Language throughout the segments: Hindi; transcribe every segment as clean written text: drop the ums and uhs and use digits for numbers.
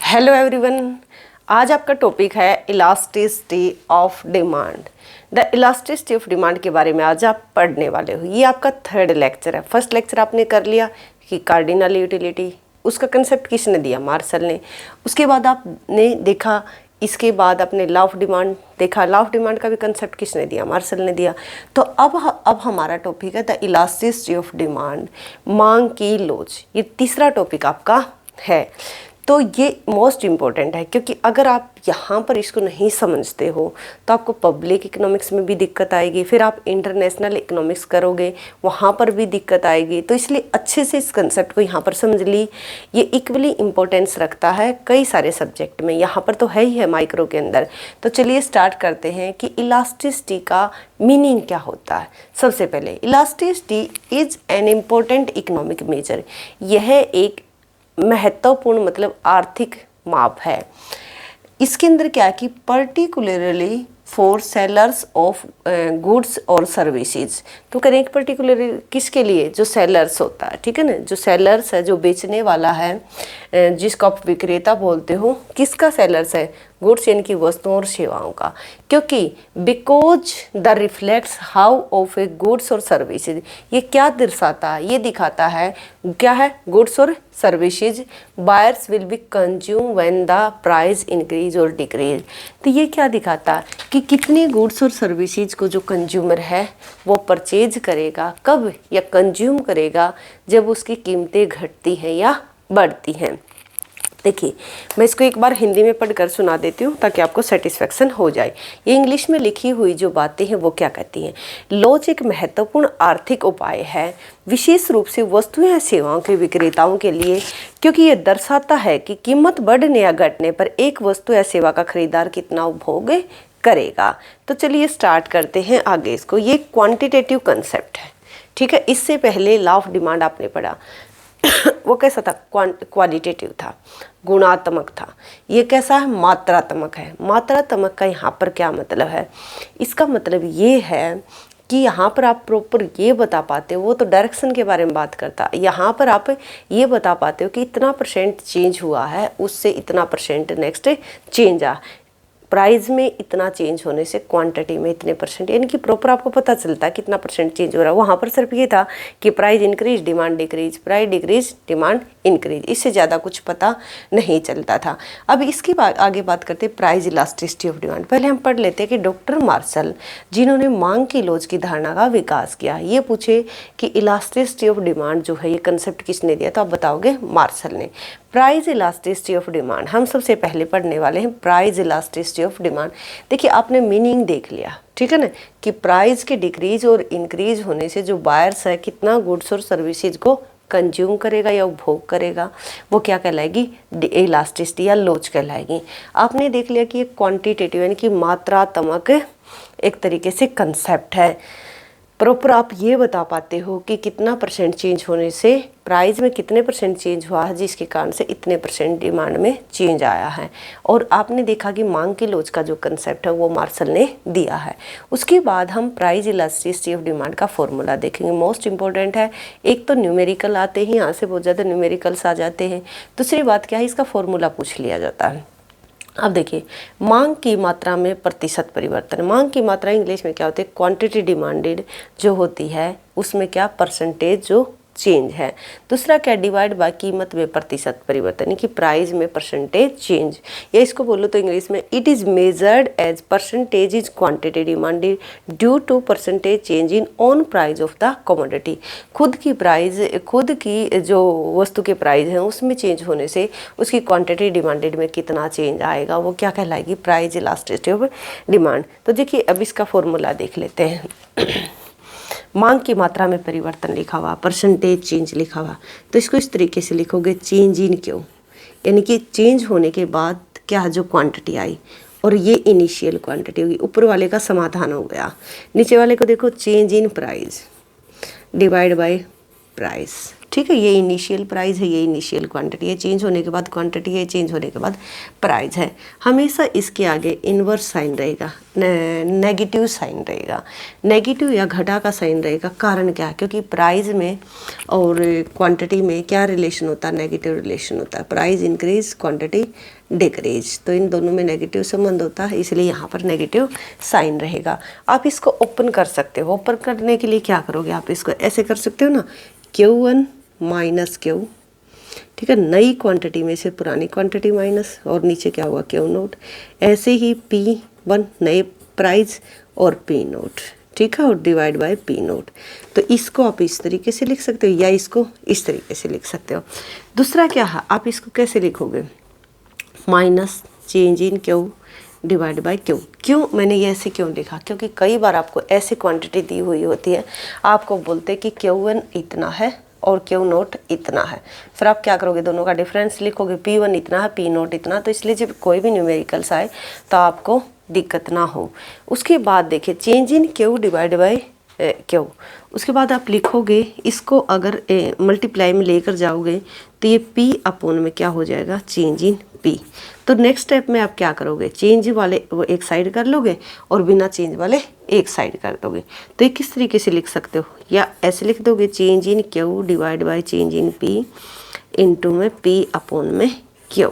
हेलो एवरीवन, आज आपका टॉपिक है elasticity of demand. The elasticity of demand के बारे में आज आप पढ़ने वाले हो। ये आपका थर्ड लेक्चर है। फर्स्ट लेक्चर आपने कर लिया कि कार्डिनल यूटिलिटी, उसका कंसेप्ट किसने दिया? मार्शल ने। उसके बाद आपने देखा, इसके बाद आपने लॉ ऑफ डिमांड देखा। लॉ ऑफ डिमांड का भी कंसेप्ट किसने दिया? मार्शल ने दिया। तो अब हमारा टॉपिक है द इलास्टिसिटी ऑफ डिमांड, मांग की लोच। ये तीसरा टॉपिक आपका है। तो ये मोस्ट इम्पॉर्टेंट है, क्योंकि अगर आप यहाँ पर इसको नहीं समझते हो तो आपको पब्लिक इकोनॉमिक्स में भी दिक्कत आएगी, फिर आप इंटरनेशनल इकोनॉमिक्स करोगे वहाँ पर भी दिक्कत आएगी। तो इसलिए अच्छे से इस कंसेप्ट को यहाँ पर समझ ली। ये इक्वली इम्पोर्टेंस रखता है कई सारे सब्जेक्ट में, यहाँ पर तो है ही है माइक्रो के अंदर। तो चलिए स्टार्ट करते हैं कि इलास्टिसिटी का मीनिंग क्या होता है। सबसे पहले elasticity is an important economic measure. यह एक महत्वपूर्ण मतलब आर्थिक माप है। इसके अंदर क्या है कि particularly for sellers of goods और सर्विसेज। तो करें एक पर्टिकुलर किसके लिए? जो सेलर्स होता है, ठीक है ना, जो सेलर्स है, जो बेचने वाला है, जिसको आप विक्रेता बोलते हो। किसका सेलर्स है? गुड्स यानी कि वस्तुओं और सेवाओं का। क्योंकि because the reflects how of A goods और सर्विसेज। ये क्या दर्शाता है? ये दिखाता है क्या है? गुड्स और services buyers will be consume when the price increase और डिक्रीज। तो ये क्या दिखाता है कि कितने गुड्स और सर्विसेज को जो कंज्यूमर है वो परचेज करेगा, कब या कंज्यूम करेगा, जब उसकी कीमतें घटती हैं या बढ़ती हैं। देखिए, मैं इसको एक बार हिंदी में पढ़कर सुना देती हूँ ताकि आपको सेटिस्फेक्शन हो जाए। ये इंग्लिश में लिखी हुई जो बातें हैं वो क्या कहती हैं। लोच एक महत्वपूर्ण आर्थिक उपाय है, विशेष रूप से वस्तुएं या सेवाओं के विक्रेताओं के लिए, क्योंकि ये दर्शाता है कि कीमत बढ़ने या घटने पर एक वस्तु या सेवा का खरीदार कितना उपभोग करेगा। तो चलिए स्टार्ट करते हैं आगे इसको। ये क्वांटिटेटिव कंसेप्ट है, ठीक है। इससे पहले लॉ ऑफ डिमांड आपने पढ़ा वो कैसा था? क्वालिटेटिव था, गुणात्मक था। ये कैसा है? मात्रात्मक है। मात्रात्मक का यहाँ पर क्या मतलब है? इसका मतलब ये है कि यहाँ पर आप प्रॉपर ये बता पाते हो, वो तो डायरेक्शन के बारे में बात करता, यहाँ पर आप ये बता पाते हो कि इतना % चेंज हुआ है, उससे इतना % नेक्स्ट चेंज आ, प्राइस में इतना चेंज होने से क्वांटिटी में इतने %, यानी कि प्रॉपर आपको पता चलता है कितना % चेंज हो रहा है। वहाँ पर सिर्फ ये था कि price increase demand decrease, price decrease demand increase, इससे ज़्यादा कुछ पता नहीं चलता था। अब इसकी आगे बात करते हैं प्राइस इलास्टिसिटी ऑफ डिमांड। पहले हम पढ़ लेते हैं कि डॉक्टर मार्शल, जिन्होंने मांग की लोच की धारणा का विकास किया, ये पूछे कि इलास्टिसिटी ऑफ डिमांड जो है ये कंसेप्ट किसने दिया? तो आप बताओगे मार्शल ने। प्राइस इलास्टिसिटी ऑफ डिमांड हम सबसे पहले पढ़ने वाले हैं। प्राइस इलास्टिसिटी ऑफ डिमांड, देखिए आपने मीनिंग देख लिया, ठीक है ना, कि प्राइस के डिक्रीज और इंक्रीज होने से जो बायर्स है कितना गुड्स और सर्विसेज को कंज्यूम करेगा या उपभोग करेगा, वो क्या कहलाएगी? इलास्टिसिटी या लोच कहलाएगी। आपने देख लिया कि ये क्वांटिटेटिव यानी कि मात्रात्मक एक तरीके से कंसेप्ट है। प्रॉपर आप ये बता पाते हो कि कितना % चेंज होने से प्राइस में कितने % चेंज हुआ है, जिसके कारण से इतने % डिमांड में चेंज आया है। और आपने देखा कि मांग की लोच का जो कंसेप्ट है वो मार्शल ने दिया है। उसके बाद हम प्राइस इलास्टिसिटी ऑफ डिमांड का फॉर्मूला देखेंगे, मोस्ट इंपॉर्टेंट है। एक तो न्यूमेरिकल आते हैं, यहाँ से बहुत ज़्यादा न्यूमेरिकल्स आ जाते हैं। दूसरी बात क्या है, इसका फॉर्मूला पूछ लिया जाता है। अब देखिए, मांग की मात्रा में प्रतिशत परिवर्तन। मांग की मात्रा इंग्लिश में क्या होती है? क्वांटिटी डिमांडेड जो होती है उसमें क्या % जो चेंज है। दूसरा क्या? डिवाइड बाय कीमत में प्रतिशत परिवर्तन, कि प्राइस में % चेंज, या इसको बोलो तो इंग्लिश में it is measured as % is quantity demanded due to % change in on price of the commodity. खुद की प्राइस, खुद की जो वस्तु के प्राइस हैं उसमें चेंज होने से उसकी क्वांटिटी डिमांडेड में कितना चेंज आएगा, वो क्या कहलाएगी? Price elasticity of demand. तो देखिए अब इसका फॉर्मूला देख लेते हैं। मांग की मात्रा में परिवर्तन लिखा हुआ, % चेंज लिखा हुआ, तो इसको इस तरीके से लिखोगे चेंज इन क्यों, यानी कि चेंज होने के बाद क्या जो क्वांटिटी आई, और ये इनिशियल क्वांटिटी होगी। ऊपर वाले का समाधान हो गया, नीचे वाले को देखो change in price divide by price, ठीक है, ये इनिशियल प्राइस है, ये इनिशियल क्वांटिटी है, चेंज होने के बाद क्वांटिटी है, चेंज होने के बाद प्राइस है। हमेशा इसके आगे इन्वर्स साइन रहेगा, नेगेटिव साइन रहेगा, नेगेटिव या घटा का साइन रहेगा। कारण क्या है? क्योंकि प्राइस में और क्वांटिटी में क्या रिलेशन होता है? नेगेटिव रिलेशन होता है। प्राइस इंक्रीज, क्वांटिटी डिक्रीज, तो इन दोनों में नेगेटिव संबंध होता है, इसलिए यहाँ पर नेगेटिव साइन रहेगा। आप इसको ओपन कर सकते हो। ओपन करने के लिए क्या करोगे? आप इसको ऐसे कर सकते हो ना, Q1 माइनस Q, ठीक है, नई क्वांटिटी में से पुरानी क्वांटिटी माइनस, और नीचे क्या हुआ? Q note. ऐसे ही P1 नए प्राइस और P नोट, ठीक है, और डिवाइड बाय P नोट। तो इसको आप इस तरीके से लिख सकते हो या इसको इस तरीके से लिख सकते हो। दूसरा क्या है, आप इसको कैसे लिखोगे? Minus change in Q divide by Q। क्यों मैंने ये ऐसे क्यों लिखा? क्योंकि कई बार आपको ऐसी क्वांटिटी दी हुई होती है, आपको बोलते हैं कि Q1 इतना है और Q नोट इतना है, फिर आप क्या करोगे? दोनों का डिफरेंस लिखोगे, P1 इतना है, P नोट इतना। तो इसलिए जब कोई भी न्यूमेरिकल्स आए तो आपको दिक्कत ना हो। उसके बाद देखिए change in Q divide by Q, उसके बाद आप लिखोगे इसको, अगर मल्टीप्लाई में लेकर जाओगे तो ये P अपॉन में क्या हो जाएगा? Change in P। तो नेक्स्ट स्टेप में आप क्या करोगे? चेंज वाले वो एक साइड कर लोगे और बिना चेंज वाले एक साइड कर दोगे। तो ये किस तरीके से लिख सकते हो? या ऐसे लिख दोगे, change in Q divide by change in P into में P अपॉन में Q,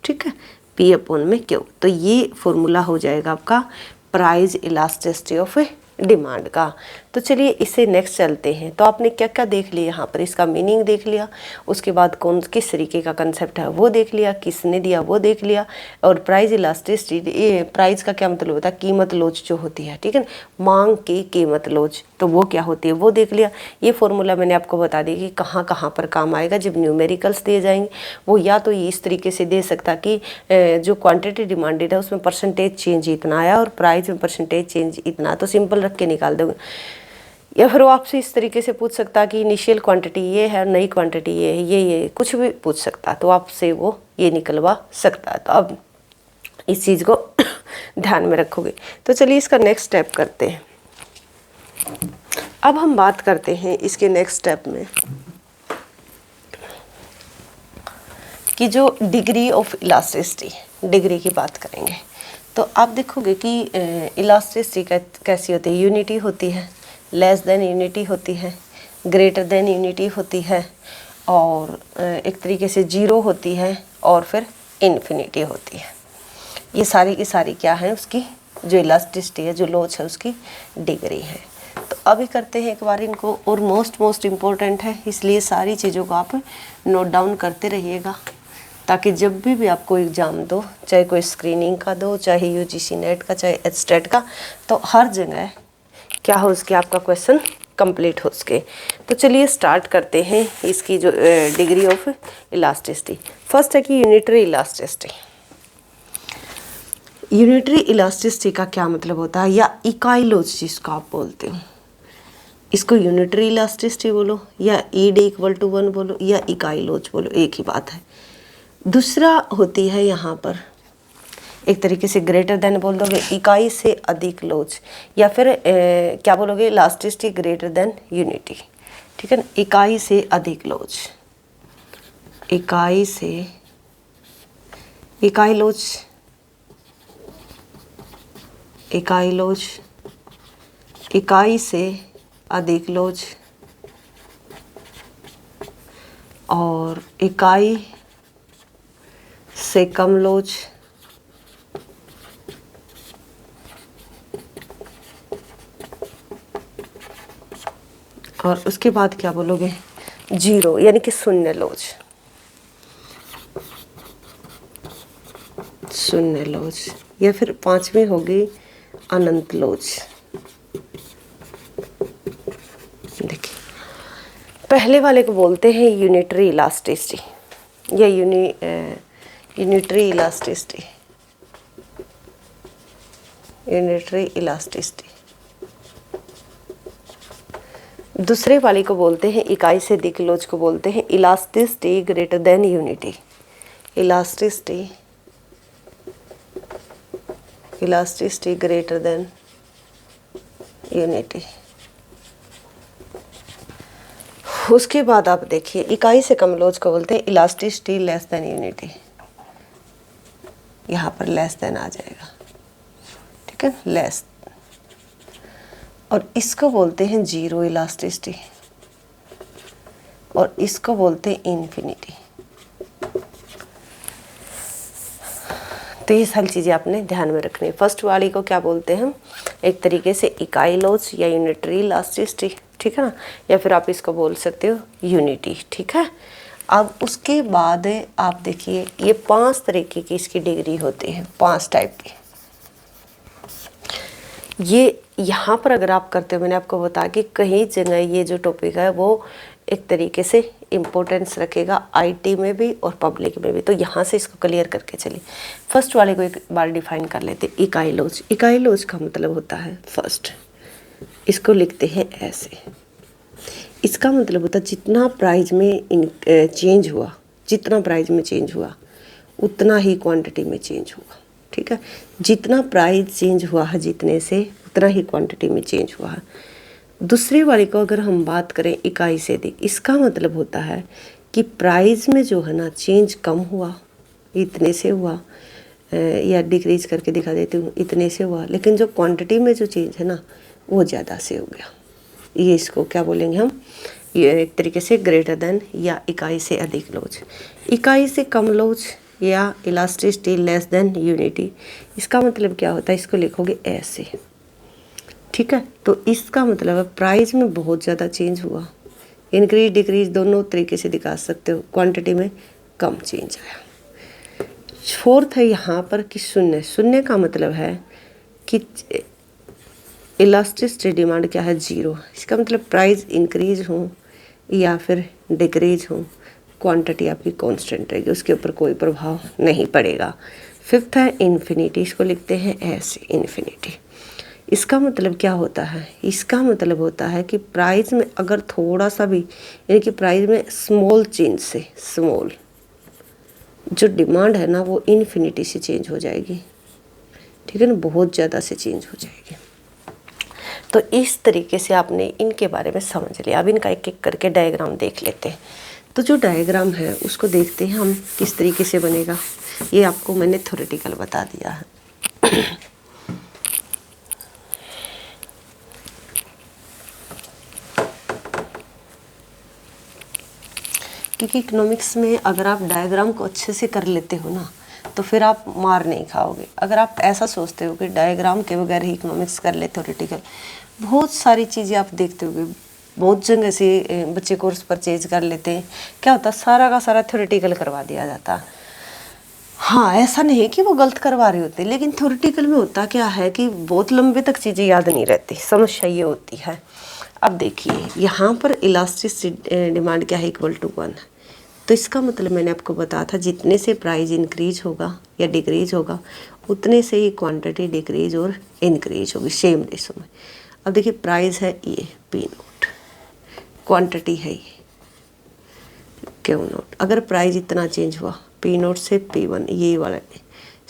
ठीक है, P अपॉन में Q। तो ये फॉर्मूला हो जाएगा आपका प्राइस इलास्टिसिटी ऑफ डिमांड का। तो चलिए इससे नेक्स्ट चलते हैं। तो आपने क्या क्या देख लिया यहाँ पर? इसका मीनिंग देख लिया, उसके बाद कौन किस तरीके का कंसेप्ट है वो देख लिया, किसने दिया वो देख लिया, और प्राइस इलास्टिसिटी, ये प्राइस का क्या मतलब होता है? कीमत लोच जो होती है, ठीक है, मांग की कीमत लोच, तो वो क्या होती है वो देख लिया। ये फॉर्मूला मैंने आपको बता दिया कि कहाँ कहाँ पर काम आएगा जब न्यूमेरिकल्स दिए जाएंगे। वो या तो ये इस तरीके से दे सकता कि जो क्वांटिटी डिमांडेड है उसमें परसेंटेज चेंज इतना आया और प्राइस में परसेंटेज चेंज इतना, तो सिंपल रख के निकाल दोगे। या फिर वो आपसे इस तरीके से पूछ सकता कि इनिशियल क्वांटिटी ये है और नई क्वांटिटी ये है, ये कुछ भी पूछ सकता, तो आपसे वो ये निकलवा सकता। तो अब इस चीज़ को ध्यान में रखोगे। तो चलिए इसका नेक्स्ट स्टेप करते हैं। अब हम बात करते हैं इसके नेक्स्ट स्टेप में कि जो डिग्री ऑफ इलास्टिसिटी, डिग्री की बात करेंगे। तो आप देखोगे कि इलास्टिसिटी कैसी होती है? यूनिटी होती है, लेस देन यूनिटी होती है, ग्रेटर देन यूनिटी होती है, और एक तरीके से जीरो होती है, और फिर इन्फिनिटी होती है। ये सारी की सारी क्या है? उसकी जो इलास्टिसिटी है, जो लोच है, उसकी डिग्री है। तो अभी करते हैं एक बार इनको, और मोस्ट इम्पोर्टेंट है, इसलिए सारी चीज़ों को आप नोट डाउन करते रहिएगा, ताकि जब भी आपको एग्ज़ाम दो, चाहे कोई स्क्रीनिंग का दो, चाहे यूजीसी नेट का, चाहे एचटेट का, तो हर जगह क्या हो उसके आपका क्वेश्चन कंप्लीट हो सके। तो चलिए स्टार्ट करते हैं इसकी जो डिग्री ऑफ इलास्टिसिटी। फर्स्ट है कि यूनिटरी इलास्टिसिटी। यूनिटरी इलास्टिसिटी का क्या मतलब होता है? या इकाई लोच जिसको आप बोलते हो, इसको यूनिटरी इलास्टिसिटी बोलो, या E=1 बोलो, या इकाई लोच बोलो, एक ही बात है। दूसरा होती है यहाँ पर एक तरीके से ग्रेटर देन बोल दोगे, इकाई से अधिक लोच, या फिर क्या बोलोगे? इलास्टिसिटी ग्रेटर देन यूनिटी, ठीक है ना, इकाई से अधिक लोच, इकाई से इकाई लोच, इकाई लोच, इकाई से अधिक लोच, और इकाई से कम लोच, और उसके बाद क्या बोलोगे? जीरो, यानी कि शून्य लोच, शून्य लोच, या फिर पांचवी होगी अनंत लोच। देखिए पहले वाले को बोलते हैं यूनिटरी इलास्टिसिटी या यूनिटरी इलास्टिसिटी, यूनिटरी इलास्टिसिटी। दूसरे वाले को बोलते हैं, इकाई से अधिक लोच को बोलते हैं elasticity greater than unity, elasticity, elasticity greater than unity. उसके बाद आप देखिए इकाई से कम लोच को बोलते हैं इलास्टिसिटी लेस देन यूनिटी, यहाँ पर लेस देन आ जाएगा, ठीक है, लेस। और इसको बोलते हैं जीरो इलास्टिसिटी और इसको बोलते हैं इन्फिनिटी। तो ये सारी चीज़ें आपने ध्यान में रखनी है। फर्स्ट वाली को क्या बोलते हैं हम, एक तरीके से इकाई लोच या यूनिटरी इलास्टिसिटी, ठीक है ना, या फिर आप इसको बोल सकते हो यूनिटी, ठीक है। अब उसके बाद आप देखिए ये 5 तरीके की इसकी डिग्री होती है, 5 टाइप की। ये यहाँ पर अगर आप करते हो, मैंने आपको बताया कि कहीं जगह ये जो टॉपिक है वो एक तरीके से इम्पोर्टेंस रखेगा आईटी में भी और पब्लिक में भी, तो यहाँ से इसको क्लियर करके चलिए। फर्स्ट वाले को एक बार डिफाइन कर लेते, इकाई लोच। इकाई लोच का मतलब होता है फर्स्ट, इसको लिखते हैं ऐसे, इसका मतलब होता है जितना प्राइस में चेंज हुआ, जितना प्राइस में चेंज हुआ उतना ही क्वांटिटी में चेंज हुआ, ठीक है। जितना प्राइस चेंज हुआ है जितने से उतना ही क्वांटिटी में चेंज हुआ है। दूसरी वाली को अगर हम बात करें इकाई से अधिक, इसका मतलब होता है कि प्राइस में जो है ना चेंज कम हुआ, इतने से हुआ, या डिक्रीज करके दिखा देती हूँ, इतने से हुआ, लेकिन जो क्वांटिटी में जो चेंज है ना वो ज़्यादा से हो गया। ये इसको क्या बोलेंगे हम, ये एक तरीके से ग्रेटर देन या इकाई से अधिक लोच। इकाई से कम लोच या इलास्टिसिटी लेस देन यूनिटी, इसका मतलब क्या होता है, इसको लिखोगे ऐसे, ठीक है। तो इसका मतलब है प्राइस में बहुत ज़्यादा चेंज हुआ, इंक्रीज डिक्रीज दोनों तरीके से दिखा सकते हो, क्वांटिटी में कम चेंज आया। फोर्थ है यहाँ पर कि शून्य। शून्य का मतलब है कि इलास्टिसिटी डिमांड क्या है, जीरो। इसका मतलब प्राइस इंक्रीज हो या फिर डिक्रीज हो, क्वांटिटी आपकी कांस्टेंट रहेगी, उसके ऊपर कोई प्रभाव नहीं पड़ेगा। फिफ्थ है इन्फिनिटी, इसको लिखते हैं ऐसे, इन्फिनिटी। इसका मतलब क्या होता है, इसका मतलब होता है कि प्राइस में अगर थोड़ा सा भी, यानी कि प्राइस में स्मॉल चेंज से, स्मॉल जो डिमांड है ना वो इन्फिनिटी से चेंज हो जाएगी, ठीक है ना, बहुत ज़्यादा से चेंज हो जाएगी। तो इस तरीके से आपने इनके बारे में समझ लिया। अब इनका एक एक करके डायग्राम देख लेते हैं। तो जो डायग्राम है उसको देखते हैं हम किस तरीके से बनेगा। ये आपको मैंने थ्योरेटिकल बता दिया है। क्योंकि इकोनॉमिक्स में अगर आप डायग्राम को अच्छे से कर लेते हो ना तो फिर आप मार नहीं खाओगे। अगर आप ऐसा सोचते हो कि डायग्राम के बगैर ही इकोनॉमिक्स कर ले थ्योरेटिकल, बहुत सारी चीज़ें आप देखते होगे, बहुत जगह से बच्चे कोर्स परचेज कर लेते हैं, क्या होता है सारा का सारा थ्योरेटिकल करवा दिया जाता। हाँ, ऐसा नहीं है कि वो गलत करवा रहे होते, लेकिन थ्योरेटिकल में होता क्या है कि बहुत लंबे तक चीज़ें याद नहीं रहती, समस्या ये होती है। अब देखिए यहाँ पर इलास्टिसिटी डिमांड क्या है, इक्वल टू 1 है। तो इसका मतलब मैंने आपको बताया था जितने से प्राइस इंक्रीज होगा या डिक्रीज होगा उतने से ही क्वांटिटी डिक्रीज और इंक्रीज होगी सेम रेशो में। अब देखिए प्राइस है ये P नोट, क्वांटिटी है ये Q नोट। अगर प्राइस इतना चेंज हुआ P नोट से P1, ये वाला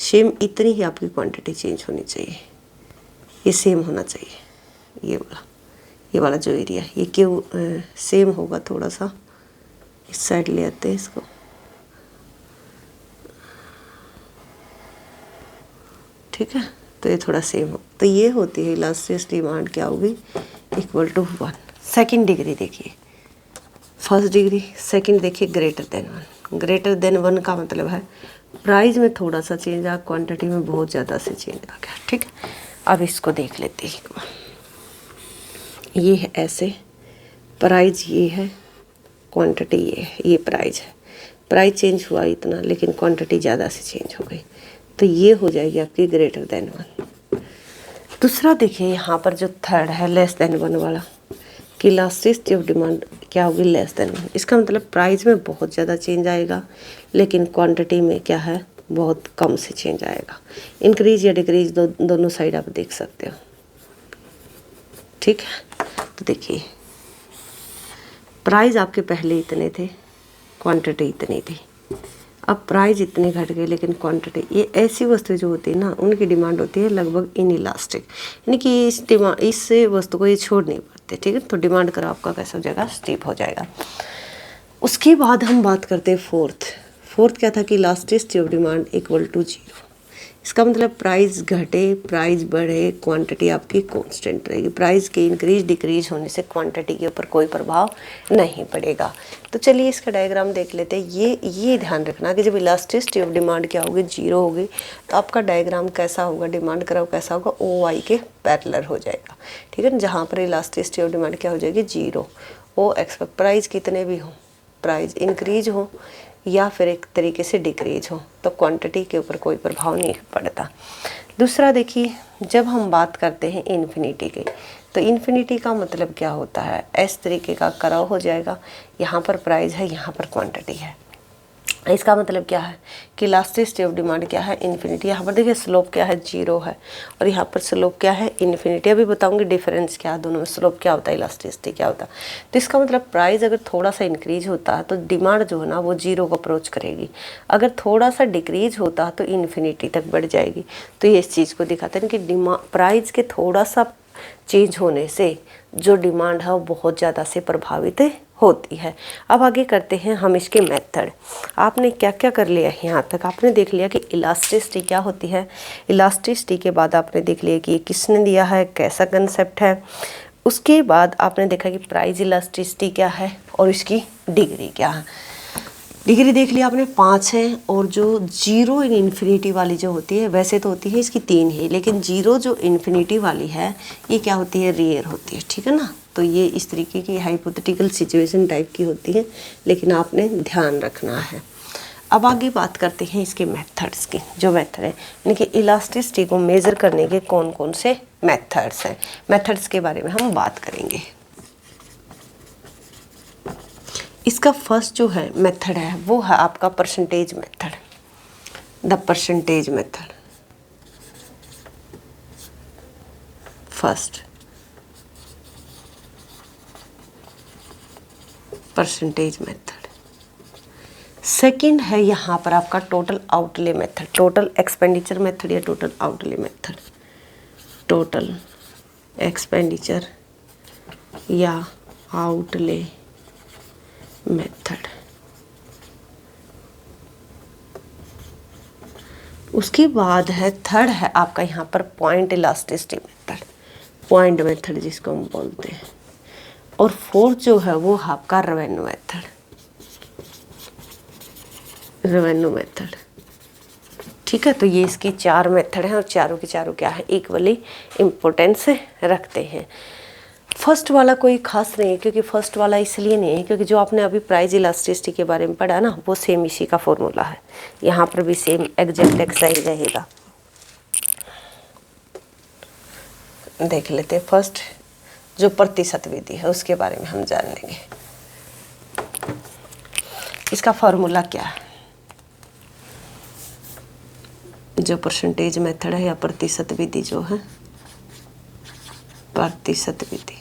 सेम इतनी ही आपकी क्वांटिटी चेंज होनी चाहिए, ये सेम होना चाहिए। ये वाला जो एरिया ये Q सेम होगा, थोड़ा सा इस साइड ले आते हैं इसको, ठीक है। तो ये थोड़ा सेम हो, तो ये होती है इलास्टिसिटी डिमांड क्या होगी, इक्वल टू 1। सेकंड डिग्री देखिए, फर्स्ट डिग्री, सेकंड देखिए ग्रेटर देन 1। ग्रेटर देन 1 का मतलब है प्राइस में थोड़ा सा चेंज आ, क्वांटिटी में बहुत ज़्यादा से चेंज आ गया, ठीक है। अब इसको देख लेते हैं एक बार। ये है ऐसे, प्राइस ये है, क्वांटिटी ये है, ये प्राइस है। प्राइस चेंज हुआ इतना लेकिन क्वांटिटी ज़्यादा से चेंज हो गई, तो ये हो जाएगी आपकी ग्रेटर देन 1। दूसरा देखिए यहाँ पर जो थर्ड है लेस देन 1 वाला, कि इलास्टिसिटी ऑफ डिमांड क्या होगी, लेस देन 1। इसका मतलब प्राइस में बहुत ज़्यादा चेंज आएगा लेकिन क्वांटिटी में क्या है, बहुत कम से चेंज आएगा। इंक्रीज या डिक्रीज दोनों साइड आप देख सकते हो, ठीक है। तो देखिए प्राइस आपके पहले इतने थे, क्वांटिटी इतनी थी, अब प्राइस इतने घट गए लेकिन क्वांटिटी, ये ऐसी वस्तु जो होती है ना उनकी डिमांड होती है लगभग इनइलास्टिक, यानी कि इस वस्तु को ये छोड़ नहीं पाते। सकते, ठीक है। तो डिमांड कर्व आपका कैसा हो जाएगा, स्टीप हो जाएगा। उसके बाद हम बात करते हैं फोर्थ क्या था कि elasticity of demand equal to 0। इसका मतलब प्राइस घटे प्राइस बढ़े क्वांटिटी आपकी कांस्टेंट रहेगी। प्राइस के इंक्रीज डिक्रीज होने से क्वांटिटी के ऊपर कोई प्रभाव नहीं पड़ेगा। तो चलिए इसका डायग्राम देख लेते हैं। ये ध्यान रखना कि जब इलास्टिसिटी ऑफ डिमांड क्या होगी, 0 होगी, तो आपका डायग्राम कैसा होगा, डिमांड कर्व कैसा होगा, OI के पैरेलल हो जाएगा, ठीक है ना। जहाँ पर इलास्टिसिटी ऑफ डिमांड क्या हो जाएगी, 0। OX पर प्राइस कितने भी हो, प्राइस इंक्रीज हो या फिर एक तरीके से डिक्रीज हो, तो क्वांटिटी के ऊपर कोई प्रभाव नहीं पड़ता। दूसरा देखिए, जब हम बात करते हैं इन्फिनिटी के, तो इन्फिनिटी का मतलब क्या होता है, इस तरीके का कर्व हो जाएगा। यहाँ पर प्राइस है, यहाँ पर क्वांटिटी है। इसका मतलब क्या है कि इलास्टिसिटी ऑफ डिमांड क्या है, इन्फिनिटी। यहाँ पर देखिए स्लोप क्या है, 0 है, और यहाँ पर स्लोप क्या है, इन्फिनिटी। अभी बताऊंगी डिफरेंस क्या है दोनों में, स्लोप क्या होता है, इलास्टिसिटी क्या होता है। तो इसका मतलब प्राइस अगर थोड़ा सा इंक्रीज होता है तो डिमांड जो है ना वो 0 को अप्रोच करेगी। अगर थोड़ा सा डिक्रीज होता है तो इन्फिनिटी तक बढ़ जाएगी। तो ये इस चीज़ को दिखाते हैं कि प्राइस के थोड़ा सा चेंज होने से जो डिमांड है वो बहुत ज़्यादा से प्रभावित होती है। अब आगे करते हैं हम इसके मेथड। आपने क्या क्या कर लिया है, यहाँ तक आपने देख लिया कि इलास्टिसिटी क्या होती है। इलास्टिसिटी के बाद आपने देख लिया कि ये किसने दिया है, कैसा कंसेप्ट है। उसके बाद आपने देखा कि प्राइस इलास्टिसिटी क्या है और इसकी डिग्री क्या है। डिग्री देख लिया आपने, 5 है, और जो 0 इन इन्फिनिटी वाली जो होती है, वैसे तो होती है इसकी 3 है, लेकिन 0 जो इन्फिनिटी वाली है ये क्या होती है, रेयर होती है, ठीक है ना। तो ये इस तरीके की हाइपोथेटिकल सिचुएशन टाइप की होती है, लेकिन आपने ध्यान रखना है। अब आगे बात करते हैं इसके मेथड्स की। जो मेथड है यानी कि इलास्टिसिटी को मेज़र करने के कौन कौन से मेथड्स हैं, मेथड्स के बारे में हम बात करेंगे। इसका फर्स्ट जो है मेथड है वो है आपका percentage method, the percentage method. First percentage method. Second है यहाँ पर आपका total outlay method, total expenditure method या total outlay method. Total expenditure या आउटले मेथड। उसके बाद है थर्ड है आपका यहाँ पर point elasticity method, point method जिसको हम बोलते हैं। और फोर्थ जो है वो आपका रेवेन्यू मेथड, रेवेन्यू मेथड, ठीक है। तो ये इसके 4 मेथड हैं और चारों के चारों क्या है, इक्वली इम्पोर्टेंस रखते हैं। फर्स्ट वाला कोई खास नहीं है, क्योंकि फर्स्ट वाला इसलिए नहीं है क्योंकि जो आपने अभी प्राइस इलास्टिसिटी के बारे में पढ़ा ना वो सेम इसी का फॉर्मूला है, यहाँ पर भी सेम एग्जैक्ट ऐसा ही रहेगा। देख लेते हैं फर्स्ट जो प्रतिशत विधि है उसके बारे में हम जान लेंगे। इसका फॉर्मूला क्या है, जो परसेंटेज मेथड है या प्रतिशत विधि जो है, प्रतिशत विधि।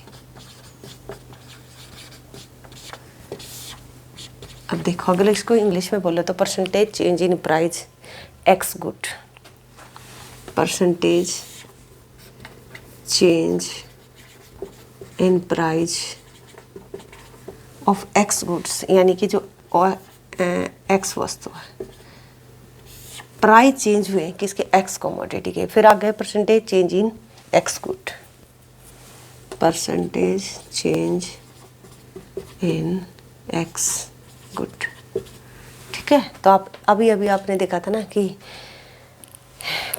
अब देखो अगर इसको इंग्लिश में बोले तो percentage change in price x good, percentage change in price of x goods, यानी कि जो एक्स वस्तु है, प्राइस चेंज हुए किसके, एक्स कमोडिटी के। फिर आ गए percentage change in x good, percentage change in x good, ठीक है। तो आप अभी आपने देखा था ना कि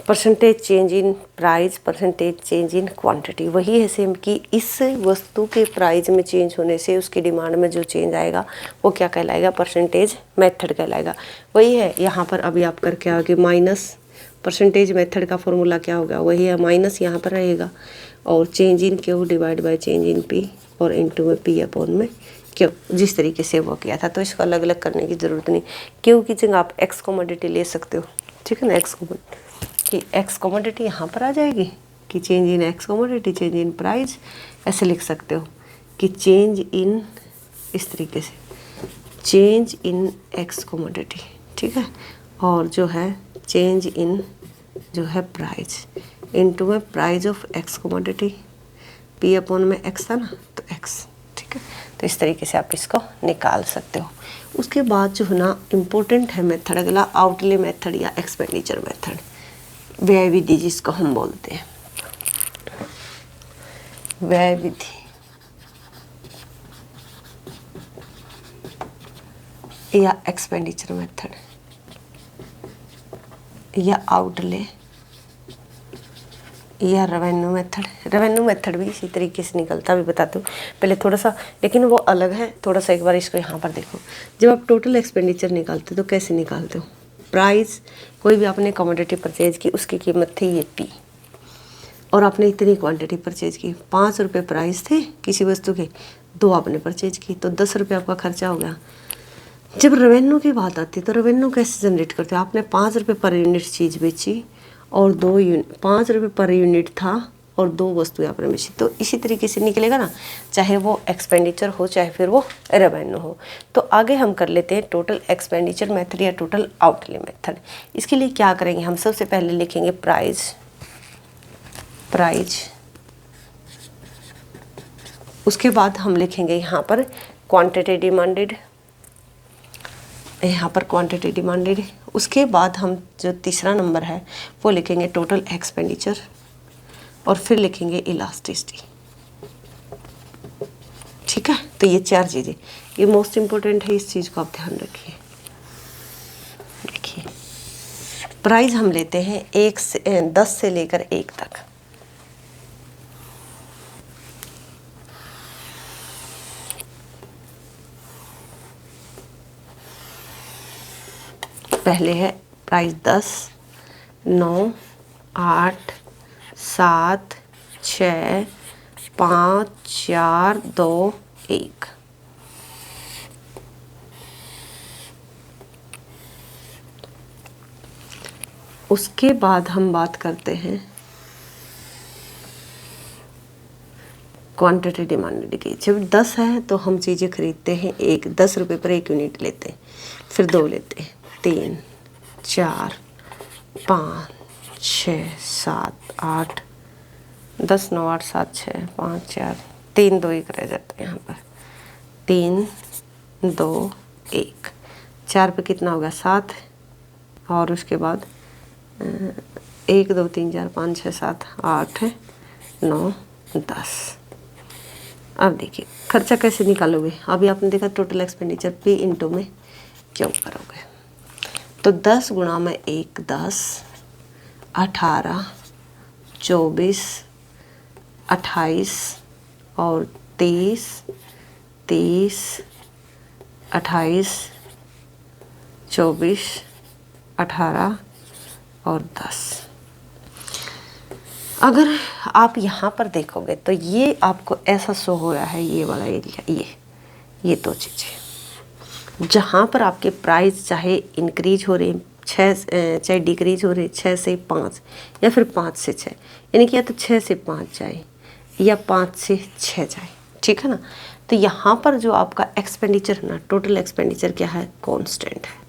percentage change in price, percentage change in quantity, वही है सेम कि इस वस्तु के प्राइस में चेंज होने से उसकी डिमांड में जो चेंज आएगा वो क्या कहलाएगा, परसेंटेज मेथड कहलाएगा। वही है यहाँ पर अभी आप करके आओगे माइनस, परसेंटेज मेथड का फॉर्मूला क्या होगा, वही है माइनस यहाँ पर रहेगा, और change in Q divide by change in P, और इनटू में पी अपॉन में क्यू, जिस तरीके से वो किया था। तो इसको अलग अलग करने की ज़रूरत नहीं, क्यू की जगह आप एक्स कमोडिटी ले सकते हो, ठीक है ना। एक्स कमोडिटी यहाँ पर आ जाएगी कि change in x commodity, change in price, ऐसे लिख सकते हो कि चेंज इन, इस तरीके से चेंज इन एक्स कमोडिटी, ठीक है। और जो है चेंज इन जो है प्राइस, इनटू में price of X commodity, P upon में एक्स था ना, तो एक्स। ठीक है, तो इस तरीके से आप इसको निकाल सकते हो। उसके बाद जो है ना इम्पोर्टेंट है मेथड अगला, आउटले मेथड या एक्सपेंडिचर मेथड, व्यय विधि जिसको हम बोलते हैं, व्यय विधि या एक्सपेंडिचर मेथड या आउटले या रेवेन्यू मेथड। रेवेन्यू मेथड भी इसी तरीके से निकलता, भी बताती हूँ पहले थोड़ा सा, लेकिन वो अलग है थोड़ा सा। एक बार इसको यहाँ पर देखो, जब आप टोटल एक्सपेंडिचर निकालते हो तो कैसे निकालते हो? प्राइस, कोई भी आपने कमोडिटी परचेज की, उसकी कीमत थी ये पी, और आपने इतनी क्वांटिटी परचेज की, 5 रुपये प्राइस थे किसी वस्तु के, 2 आपने परचेज की, तो 10 रुपये आपका खर्चा हो गया। जब रेवेन्यू की बात आती है तो रेवेन्यू कैसे जनरेट करते हो? आपने 5 रुपये पर यूनिट चीज़ बेची और 5 रुपये पर यूनिट था और 2 वस्तुएं आपने बेची, तो इसी तरीके से निकलेगा ना, चाहे वो एक्सपेंडिचर हो चाहे फिर वो रेवेन्यू हो। तो आगे हम कर लेते हैं टोटल एक्सपेंडिचर मेथड या टोटल आउटले मेथड। इसके लिए क्या करेंगे हम? सबसे पहले लिखेंगे प्राइस, उसके बाद हम लिखेंगे यहाँ पर क्वांटिटी डिमांडेड, यहाँ पर क्वांटिटी डिमांडेड। उसके बाद हम जो तीसरा नंबर है वो लिखेंगे टोटल एक्सपेंडिचर, और फिर लिखेंगे इलास्टिसिटी। ठीक है, तो ये 4 चीज़ें, ये मोस्ट इम्पोर्टेंट है, इस चीज़ को आप ध्यान रखिए। देखिए, प्राइस हम लेते हैं 10 से लेकर 1 तक। पहले है प्राइस 10, 9, 8, 7, 6, 5, 4, 2, 1। उसके बाद हम बात करते हैं क्वांटिटी डिमांडेड की। जब 10 है तो हम चीज़ें खरीदते हैं 10 रुपये पर 1 यूनिट लेते हैं, फिर 2 लेते हैं, 3, 4, 5, 6, 7, 8, 10, 9, 8, 7, 6, 5, 4, 3, 2, 1 रह जाता है यहाँ पर, 3, 2, 1, 4 पे कितना होगा? 7, और उसके बाद 1, 2, 3, 4, 5, 6, 7, 8, 9, 10। अब देखिए खर्चा कैसे निकालोगे? अभी आपने देखा टोटल एक्सपेंडिचर पी इंटू में क्यों करोगे, तो 10 गुणा में 1 10, 18, 24, 28 और 30, 28, 24, 18 और 10। अगर आप यहाँ पर देखोगे तो ये आपको ऐसा शो हो रहा है, ये वाला एरिया, ये 2 चीज़ें, जहाँ पर आपके प्राइस चाहे इंक्रीज हो रहे 6, चाहे डिक्रीज हो रहे 6 से 5 या फिर 5 से 6, यानी कि या तो 6 से 5 जाए या 5 से 6 जाए। ठीक है ना, तो यहाँ पर जो आपका एक्सपेंडिचर है ना, टोटल एक्सपेंडिचर क्या है? कांस्टेंट है।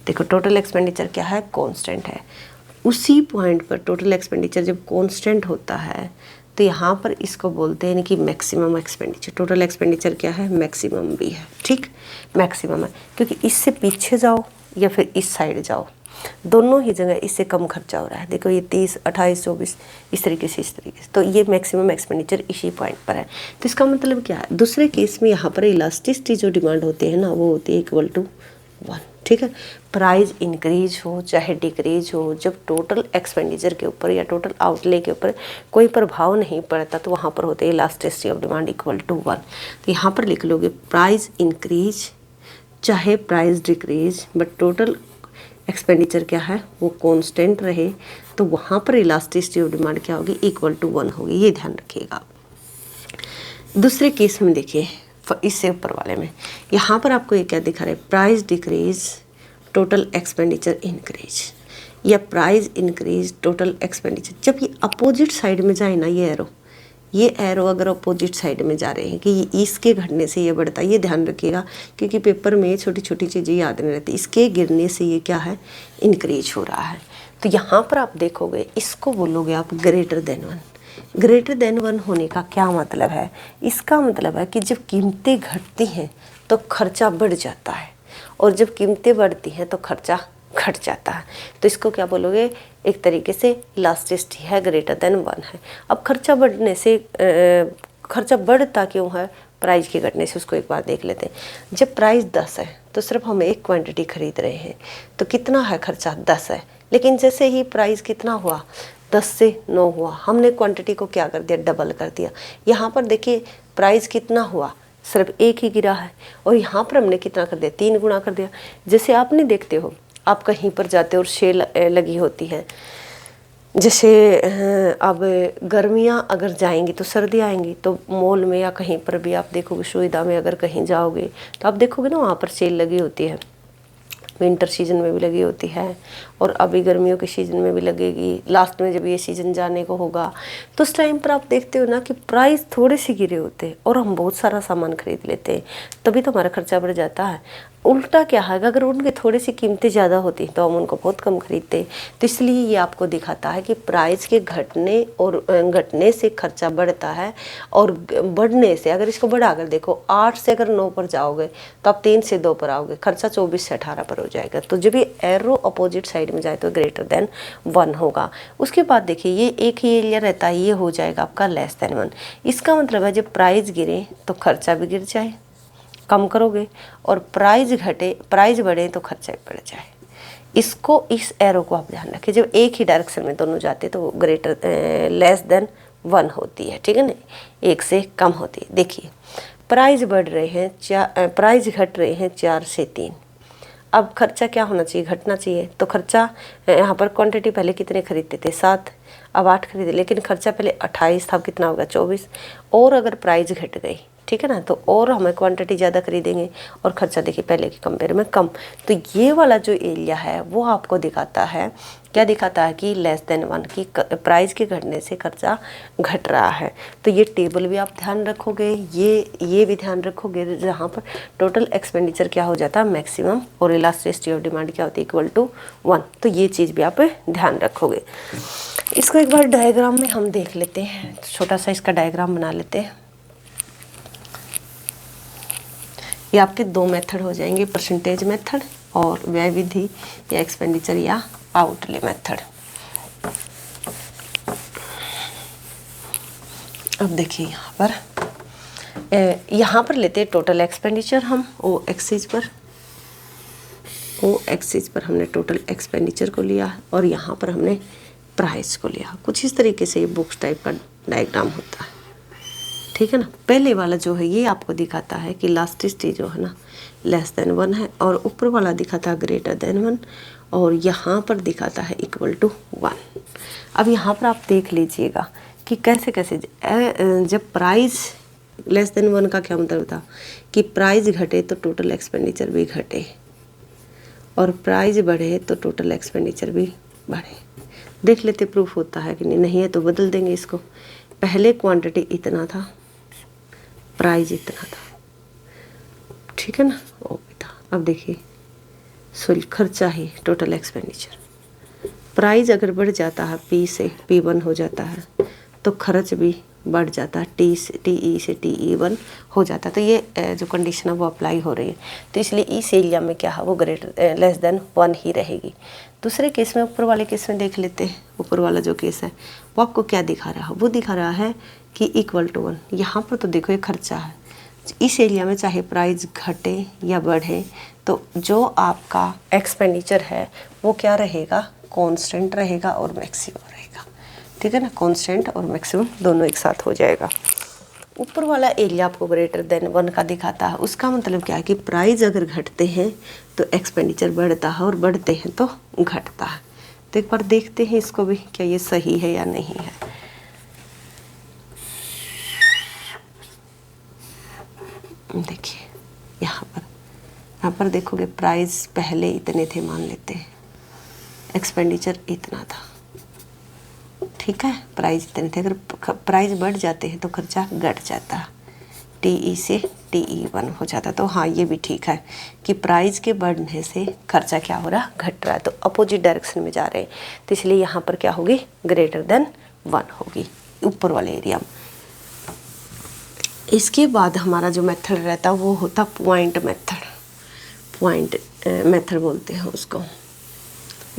देखो टोटल एक्सपेंडिचर क्या है? कांस्टेंट है। उसी पॉइंट पर टोटल एक्सपेंडिचर जब कांस्टेंट होता है तो यहाँ पर इसको बोलते हैं कि मैक्सिमम एक्सपेंडिचर। टोटल एक्सपेंडिचर क्या है? मैक्सिमम भी है। ठीक, मैक्सिमम है, क्योंकि इससे पीछे जाओ या फिर इस साइड जाओ, दोनों ही जगह इससे कम खर्चा हो रहा है। देखो ये 30, 28, 24 इस तरीके से, तो ये मैक्सिमम एक्सपेंडिचर इसी पॉइंट पर है। तो इसका मतलब क्या है? दूसरे केस में यहाँ पर इलास्टिसिटी जो डिमांड होती है ना, वो होती है इक्वल टू 1। ठीक है, प्राइस इंक्रीज हो चाहे डिक्रीज हो, जब टोटल एक्सपेंडिचर के ऊपर या टोटल आउटले के ऊपर कोई प्रभाव नहीं पड़ता तो वहाँ पर होते हैं elasticity of demand equal to 1। तो यहाँ पर लिख लोगे प्राइस इंक्रीज चाहे price decrease, but total expenditure क्या है? वो कांस्टेंट रहे, तो वहाँ पर इलास्टिसिटी ऑफ डिमांड क्या होगी? इक्वल टू 1 होगी। ये ध्यान रखिएगा। दूसरे केस में देखिए, इससे ऊपर वाले में यहाँ पर आपको ये क्या दिखा रहा है? Price decrease total expenditure increase, या प्राइस इंक्रीज टोटल एक्सपेंडिचर। जब ये अपोजिट साइड में जाए ना, ये एरो अगर अपोजिट साइड में जा रहे हैं कि इसके घटने से ये बढ़ता है, ये ध्यान रखिएगा, क्योंकि पेपर में छोटी छोटी चीज़ें याद नहीं रहती। इसके गिरने से ये क्या है? इंक्रीज हो रहा है। तो यहाँ पर आप देखोगे, इसको बोलोगे आप ग्रेटर देन 1, ग्रेटर देन 1 होने का क्या मतलब है? इसका मतलब है कि जब कीमतें घटती हैं तो खर्चा बढ़ जाता है, और जब कीमतें बढ़ती हैं तो खर्चा घट जाता है। तो इसको क्या बोलोगे? एक तरीके से इलास्टिसिटी है, ग्रेटर देन 1 है। अब खर्चा बढ़ने से खर्चा बढ़ता क्यों है? प्राइस के घटने से। उसको एक बार देख लेते हैं। जब प्राइस 10 है तो सिर्फ हम एक क्वांटिटी खरीद रहे हैं, तो कितना है खर्चा? 10 है। लेकिन जैसे ही प्राइस कितना हुआ, 10 से 9 हुआ, हमने क्वांटिटी को क्या कर दिया? डबल कर दिया। यहाँ पर देखिए प्राइस कितना हुआ? सिर्फ एक ही गिरा है, और यहाँ पर हमने कितना कर दिया? 3 गुना कर दिया। जैसे आप नहीं देखते हो, आप कहीं पर जाते हो और सेल लगी होती है, जैसे अब गर्मियाँ अगर जाएंगी तो सर्दी आएंगी, तो मॉल में या कहीं पर भी आप देखोगे, सुविधा में अगर कहीं जाओगे तो आप देखोगे ना, वहाँ पर सेल लगी होती है। विंटर सीजन में भी लगी होती है, और अभी गर्मियों के सीजन में भी लगेगी। लास्ट में जब ये सीजन जाने को होगा तो उस टाइम पर आप देखते हो ना कि प्राइस थोड़े से गिरे होते हैं और हम बहुत सारा सामान खरीद लेते हैं, तभी तो हमारा खर्चा बढ़ जाता है। उल्टा क्या है, अगर उनके थोड़ी सी कीमतें ज़्यादा होती तो हम उनको बहुत कम खरीदते। तो इसलिए ये आपको दिखाता है कि प्राइस के घटने से खर्चा बढ़ता है, और बढ़ने से, अगर इसको बढ़ा कर देखो, 8 से अगर 9 पर जाओगे तो आप 3 से 2 पर आओगे, खर्चा 24 से 18 पर हो जाएगा। तो जब ये एरो अपोजिट साइड में जाए तो ग्रेटर देन 1 होगा। उसके बाद देखिए ये एक ही एरिया रहता है, ये हो जाएगा आपका लेस देन 1। इसका मतलब है जब प्राइस गिरे तो खर्चा भी गिर जाए, कम करोगे, और प्राइस घटे, प्राइस बढ़े तो खर्चा भी बढ़ जाए। इसको, इस एरो को आप ध्यान रखें। जब एक ही डायरेक्शन में दोनों जाते तो ग्रेटर लेस देन 1 होती है, ठीक है ना, 1 से कम होती है। देखिए प्राइस बढ़ रहे हैं, प्राइस घट रहे हैं 4 से 3। अब खर्चा क्या होना चाहिए? घटना चाहिए। तो खर्चा यहाँ पर क्वांटिटी पहले कितने खरीदते थे? 7, अब 8 खरीदे, लेकिन खर्चा पहले 28 था, अब कितना होगा? 24। और अगर प्राइस घट गई, ठीक है ना, तो और हमें क्वांटिटी ज़्यादा खरीदेंगे, और खर्चा देखिए पहले के कंपेयर में कम। तो ये वाला जो एरिया है वो आपको दिखाता है, क्या दिखाता है? कि लेस देन 1 की प्राइस के घटने से खर्चा घट रहा है। तो ये टेबल भी आप ध्यान रखोगे, ये भी ध्यान रखोगे, जहाँ पर टोटल एक्सपेंडिचर क्या हो जाता है? मैक्सिमम, और इलास्टिसिटी ऑफ डिमांड क्या होती है? Equal to 1। तो ये चीज़ भी आप ध्यान रखोगे। इसको एक बार डायग्राम में हम देख लेते हैं, छोटा सा इसका डायग्राम बना लेते हैं। ये आपके 2 मेथड हो जाएंगे, परसेंटेज मेथड और व्यय विधि या एक्सपेंडिचर या आउटले मेथड। अब देखिए यहाँ पर लेते हैं टोटल एक्सपेंडिचर हम ओ एक्सिस पर हमने टोटल एक्सपेंडिचर को लिया, और यहाँ पर हमने प्राइस को लिया। कुछ इस तरीके से ये बुक्स टाइप का डायग्राम होता है, ठीक है ना। पहले वाला जो है ये आपको दिखाता है कि इलास्टिसिटी जो है ना लेस देन 1 है, और ऊपर वाला दिखाता है ग्रेटर देन 1, और यहाँ पर दिखाता है इक्वल टू 1। अब यहाँ पर आप देख लीजिएगा कि कैसे कैसे जब प्राइस लेस देन 1 का क्या मतलब था? कि प्राइस घटे तो टोटल एक्सपेंडिचर भी घटे, और प्राइस बढ़े तो टोटल एक्सपेंडिचर भी बढ़े। देख लेते प्रूफ होता है कि नहीं। नहीं है तो बदल देंगे इसको। पहले क्वांटिटी इतना था, प्राइस इतना था, ठीक है ना, वो भी था। अब देखिए शुल्क, खर्चा ही टोटल एक्सपेंडिचर। प्राइस अगर बढ़ जाता है, P से P1 हो जाता है, तो खर्च भी बढ़ जाता है, TE से TE1 हो जाता है। तो ये जो कंडीशन है वो अप्लाई हो रही है। तो इसलिए इस एरिया में क्या है, वो ग्रेटर लेस देन 1 ही रहेगी। दूसरे केस में, ऊपर वाले केस में देख लेते हैं। ऊपर वाला जो केस है वो आपको क्या दिखा रहा है? वो दिखा रहा है कि इक्वल टू 1। यहाँ पर तो देखो ये खर्चा है। इस एरिया में चाहे प्राइस घटे या बढ़े, तो जो आपका एक्सपेंडिचर है वो क्या रहेगा? कांस्टेंट रहेगा और मैक्सिमम रहेगा, ठीक है ना। कांस्टेंट और मैक्सिमम दोनों एक साथ हो जाएगा। ऊपर वाला एरिया आपको ग्रेटर देन 1 का दिखाता है। उसका मतलब क्या है कि प्राइस अगर घटते हैं तो एक्सपेंडिचर बढ़ता है, और बढ़ते हैं तो घटता है। तो एक बार देखते हैं इसको भी, क्या ये सही है या नहीं है। देखिए यहाँ पर देखोगे प्राइस पहले इतने थे, मान लेते हैं, एक्सपेंडिचर इतना था, ठीक है, प्राइस इतने थे। अगर प्राइस बढ़ जाते हैं तो खर्चा घट जाता है, TE से TE1 हो जाता। तो हाँ, ये भी ठीक है कि प्राइस के बढ़ने से खर्चा क्या हो रहा? घट रहा है। तो अपोजिट डायरेक्शन में जा रहे हैं, तो इसलिए यहाँ पर क्या होगी? ग्रेटर देन 1 होगी। ऊपर वाले एरिया में। इसके बाद हमारा जो मेथड रहता है वो होता पॉइंट मेथड। पॉइंट मेथड बोलते हैं उसको,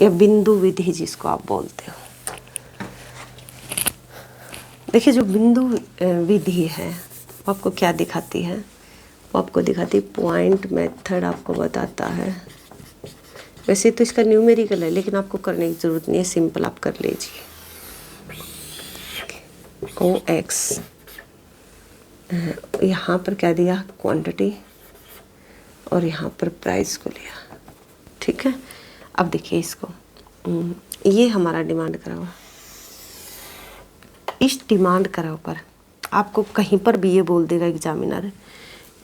या बिंदु विधि जिसको आप बोलते हो। देखिए जो बिंदु विधि है वो आपको क्या दिखाती है, वो आपको दिखाती है पॉइंट मेथड आपको बताता है। वैसे तो इसका न्यूमेरिकल है लेकिन आपको करने की ज़रूरत नहीं है, सिंपल आप कर लीजिए। OX यहाँ पर क्या दिया, क्वांटिटी, और यहाँ पर प्राइस को लिया। ठीक है, अब देखिए इसको, ये हमारा डिमांड करा हुआ। इस डिमांड करा पर आपको कहीं पर भी ये बोल देगा एग्जामिनर,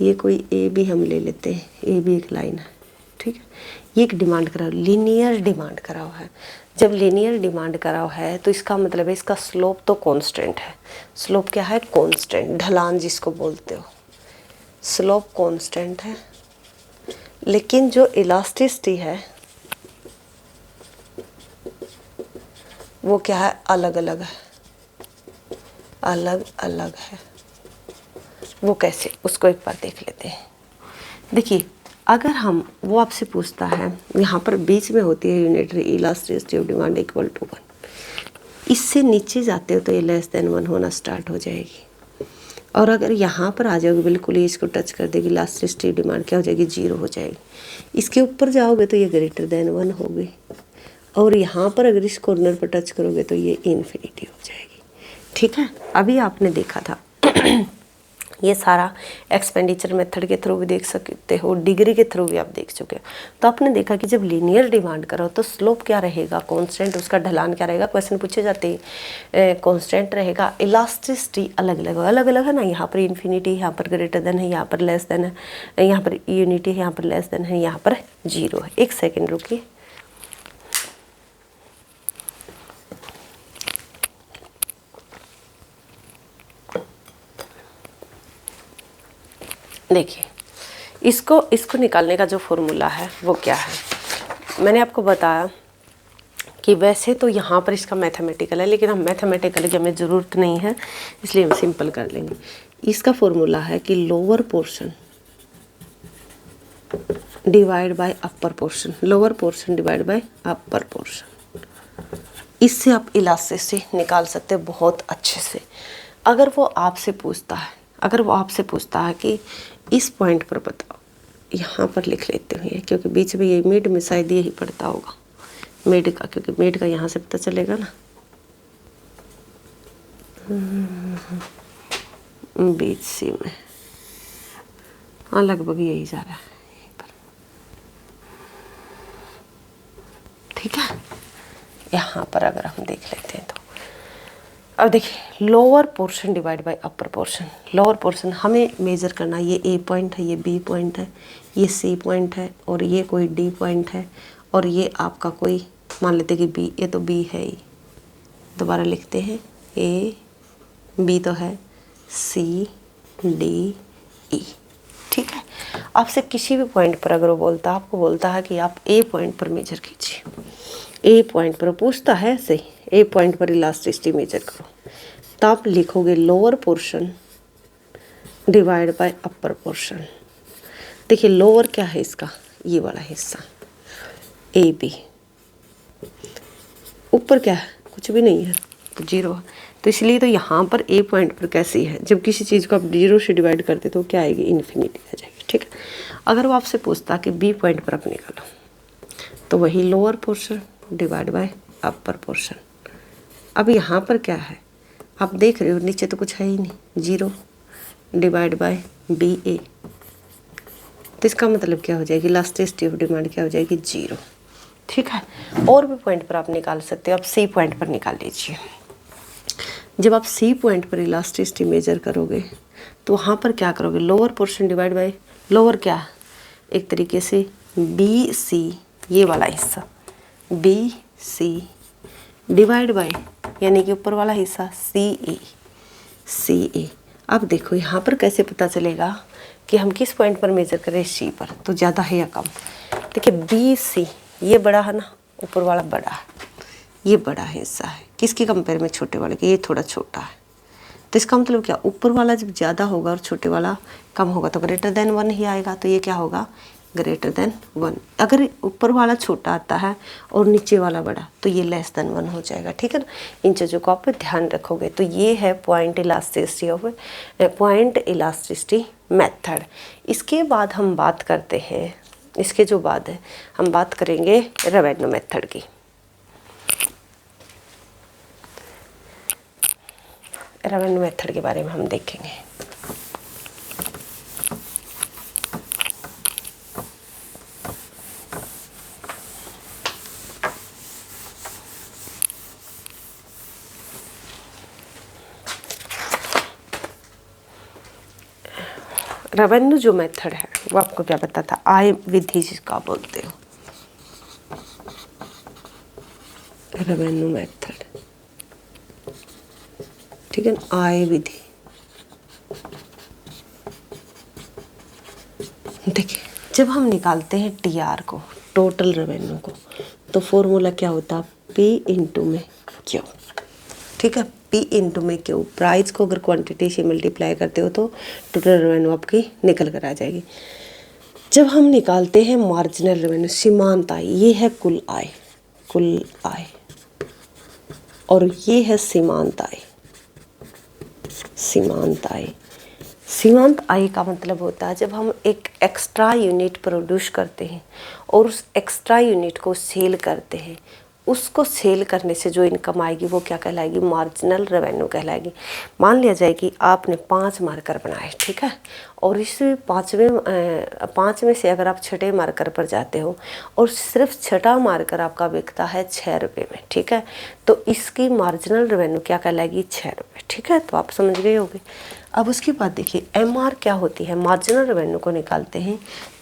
ये कोई ए बी हम ले लेते हैं, ए बी एक लाइन है। ठीक है, ये एक डिमांड करा, लीनियर डिमांड करा हुआ है। जब लीनियर डिमांड करा हुआ है तो इसका मतलब है इसका स्लोप तो कांस्टेंट है। स्लोप क्या है, कांस्टेंट, ढलान जिसको बोलते हो, स्लोप कांस्टेंट है। लेकिन जो इलास्टिसिटी है वो क्या है, अलग अलग है, अलग अलग है। वो कैसे, उसको एक बार देख लेते हैं। देखिए अगर हम, वो आपसे पूछता है, यहाँ पर बीच में होती है unitary elasticity of demand equal to 1, इससे नीचे जाते हो तो ये लेस देन 1 होना स्टार्ट हो जाएगी। और अगर यहाँ पर आ जाओगे बिल्कुल ही इसको टच कर देगी, इलास्टिसिटी डिमांड क्या हो जाएगी, 0 हो जाएगी। इसके ऊपर जाओगे तो ये ग्रेटर देन 1 होगी, और यहाँ पर अगर इस कॉर्नर पर टच करोगे तो ये इन्फिनिटी हो जाएगी। ठीक है, अभी आपने देखा था ये सारा एक्सपेंडिचर मेथड के थ्रू भी देख सकते हो, डिग्री के थ्रू भी आप देख चुके हो। तो आपने देखा कि जब लीनियर डिमांड करो तो स्लोप क्या रहेगा, कांस्टेंट, उसका ढलान क्या रहेगा, क्वेश्चन पूछे जाते हैं कांस्टेंट रहेगा। इलास्टिसिटी अलग अलग है ना, यहाँ पर इन्फिनिटी, यहाँ पर ग्रेटर देन है, यहाँ पर लेस देन है, यहाँ पर यूनिटी है, यहाँ पर लेस देन है, यहाँ पर 0 है। एक सेकेंड रुकिए, देखिए इसको निकालने का जो फॉर्मूला है वो क्या है। मैंने आपको बताया कि वैसे तो यहाँ पर इसका मैथमेटिकल है, लेकिन हम मैथमेटिकल की हमें ज़रूरत नहीं है, इसलिए हम सिंपल कर लेंगे। इसका फॉर्मूला है कि lower portion divide by upper portion, lower portion divide by upper portion. इससे आप इलास्टिसिटी निकाल सकते हैं बहुत अच्छे से। अगर वो आपसे पूछता है कि इस पॉइंट पर बताओ, यहाँ पर लिख लेते हैं क्योंकि बीच में ये मिड में शायद यही पड़ता होगा, मिड का, क्योंकि मिड का यहाँ से पता चलेगा ना, बीच सी में, हाँ लगभग यही जा रहा है यहीं पर। ठीक है, यहाँ पर अगर हम देख लेते हैं तो अब देखिए lower portion divide by upper portion. Lower portion हमें मेजर करना, ये ए पॉइंट है, ये बी पॉइंट है, ये सी पॉइंट है, और ये कोई डी पॉइंट है, और ये आपका कोई, मान लेते कि बी, ये तो बी है ही, दोबारा लिखते हैं, ए बी तो है, सी डी ई। ठीक है, आपसे किसी भी पॉइंट पर अगर वो बोलता है, आपको बोलता है कि आप ए पॉइंट पर मेजर कीजिए, ए पॉइंट पर पूछता है ऐसे, ए पॉइंट पर इलास्टिसिटी मेजर करो, तो आप लिखोगे lower portion divide by upper portion. देखिए लोअर क्या है इसका, ये वाला हिस्सा ए बी, ऊपर क्या है, कुछ भी नहीं है, तो 0 है। तो इसलिए तो यहाँ पर ए पॉइंट पर कैसी है, जब किसी चीज़ को आप 0 से डिवाइड करते तो क्या आएगी, इन्फिनिटी आ जाएगी। ठीक है, अगर वो आपसे पूछता कि बी पॉइंट पर आप निकालो, तो वही lower portion divide by upper portion. अब यहाँ पर क्या है, आप देख रहे हो नीचे तो कुछ है ही नहीं, 0 डिवाइड बाय बी ए, तो इसका मतलब क्या हो जाएगी, इलास्टिसिटी ऑफ डिमांड क्या हो जाएगी, 0। ठीक है, और भी पॉइंट पर आप निकाल सकते हो, आप सी पॉइंट पर निकाल लीजिए। जब आप सी पॉइंट पर इलास्टिसिटी मेजर करोगे तो वहाँ पर क्या करोगे, lower portion divide by, lower क्या है, एक तरीके से बी सी, ये वाला हिस्सा बी सी डिवाइड बाय, यानी कि ऊपर वाला हिस्सा सी ए। अब देखो यहाँ पर कैसे पता चलेगा कि हम किस पॉइंट पर मेजर करें, सी पर, तो ज़्यादा है या कम। देखिए बी सी ये बड़ा है ना, ऊपर वाला बड़ा है, ये बड़ा हिस्सा है, किसके कंपेयर में, छोटे वाले के, ये थोड़ा छोटा है, तो इसका मतलब क्या, ऊपर वाला जब ज़्यादा होगा और छोटे वाला कम होगा तो ग्रेटर देन 1 ही आएगा। तो ये क्या होगा, ग्रेटर देन 1। अगर ऊपर वाला छोटा आता है और नीचे वाला बड़ा तो ये लेस देन 1 हो जाएगा। ठीक है ना, इन चीज़ों को आप ध्यान रखोगे। तो ये है पॉइंट इलास्टिसिटी मेथड। इसके बाद हम बात करते हैं, इसके जो बाद है हम बात करेंगे रेवेन्यू मेथड की। रेवेन्यू मेथड के बारे में हम देखेंगे। रेवेन्यू जो मेथड है वो आपको क्या पता था, आय विधि जिसका बोलते हो, रेवेन्यू मेथड। ठीक है ना, आय विधि। देखिए जब हम निकालते हैं टीआर को, टोटल रेवेन्यू को, तो फॉर्मूला क्या होता है, पी इंटू में क्यू। ठीक है, पी इंटू में क्यू। प्राइस को अगर क्वांटिटी से मल्टीप्लाई करते हो तो टोटल रेवेन्यू आपकी निकल कर आ जाएगी। जब हम निकालते हैं मार्जिनल रेवेन्यू, सीमांत आय, ये है कुल आय, कुल आय, और ये है सीमांत आय। सीमांत आय, सीमांत आय का मतलब होता है जब हम एक एक्स्ट्रा यूनिट प्रोड्यूस करते हैं और उस एक्स्ट्रा यूनिट को सेल करते हैं, उसको सेल करने से जो इनकम आएगी वो क्या कहलाएगी, मार्जिनल रेवेन्यू कहलाएगी। मान लिया जाए कि आपने 5 मार्कर बनाए, ठीक है, और इस 5 में से अगर आप छठे मार्कर पर जाते हो और सिर्फ छठा मार्कर आपका बिकता है 6 रुपये में, ठीक है, तो इसकी मार्जिनल रेवेन्यू क्या कहलाएगी, 6 रुपये। ठीक है, तो आप समझ गए होंगे। अब उसके बाद देखिए एमआर क्या होती है, मार्जिनल रेवेन्यू को निकालते हैं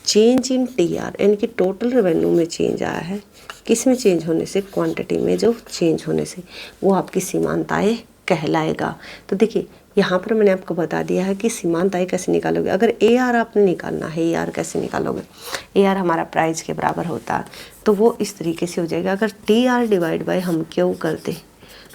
चेंज इन टीआर, यानी कि टोटल रेवेन्यू में चेंज आया है, किस में चेंज होने से, क्वांटिटी में जो चेंज होने से, वो आपकी सीमांत आय कहलाएगा। तो देखिए यहाँ पर मैंने आपको बता दिया है कि सीमांत आय कैसे निकालोगे। अगर एआर आपने निकालना है, एआर कैसे निकालोगे, एआर हमारा प्राइस के बराबर होता है, तो वो इस तरीके से हो जाएगा। अगर टीआर डिवाइड बाय हम क्यू करते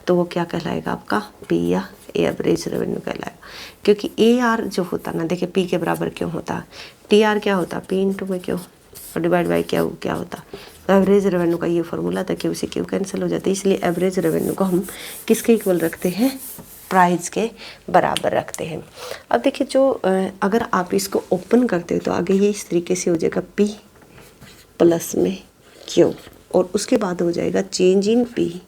तो वो क्या कहलाएगा, आपका पी या एवरेज रेवेन्यू कहलाएगा। क्योंकि एआर जो होता ना, देखिए पी के बराबर क्यों होता, टीआर क्या होता, पी इंटू में क्यू, और डिवाइड बाय क्या होता, एवरेज रेवेन्यू का ये फॉर्मूला था, क्यू से क्यू कैंसिल हो जाता है, इसलिए एवरेज रेवेन्यू को हम किसके इक्वल रखते हैं, प्राइस के बराबर रखते हैं। अब देखिए जो अगर आप इसको ओपन करते हो तो आगे ये इस तरीके से हो जाएगा पी प्लस में क्यू, और उसके बाद हो जाएगा change in P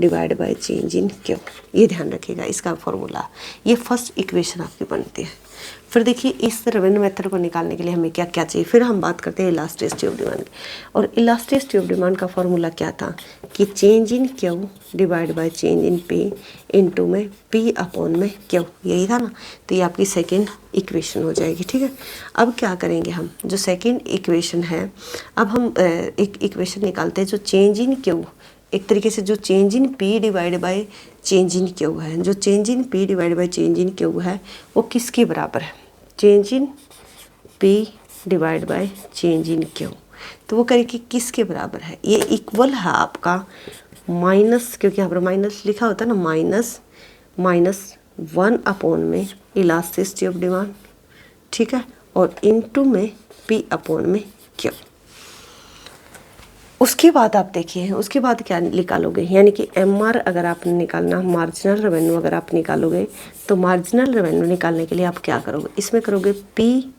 divide by change in Q. ये ध्यान रखिएगा, इसका फॉर्मूला, ये फर्स्ट इक्वेशन आपकी बनती है। फिर देखिए इस रेवेन्यू मेथड को निकालने के लिए हमें क्या क्या चाहिए, फिर हम बात करते हैं इलास्टिसिटी ऑफ डिमांड की। और इलास्टिसिटी ऑफ डिमांड का फॉर्मूला क्या था कि change in Q divide by change in P into में पी अपॉन में क्यू, यही था ना। तो ये आपकी सेकेंड इक्वेशन हो जाएगी। ठीक है, अब क्या करेंगे हम, जो सेकेंड इक्वेशन है, अब हम एक इक्वेशन निकालते हैं जो चेंज इन क्यू, एक तरीके से जो change in P divide by change in Q है, जो change in P divide by change in Q है वो किसके बराबर है, change in P divide by change in Q. तो वो करें कि किसके बराबर है, ये इक्वल है आपका माइनस, क्योंकि यहाँ पर माइनस लिखा होता है ना, -1 अपॉन में इलास्टिसिटी ऑफ डिमांड, ठीक है, और इनटू में पी अपॉन में क्यू। उसके बाद आप देखिए, उसके बाद क्या निकालोगे, यानी कि एमआर अगर आपने निकालना, मार्जिनल रेवेन्यू अगर आप निकालोगे, तो मार्जिनल रेवेन्यू निकालने के लिए आप क्या करोगे, इसमें करोगे पी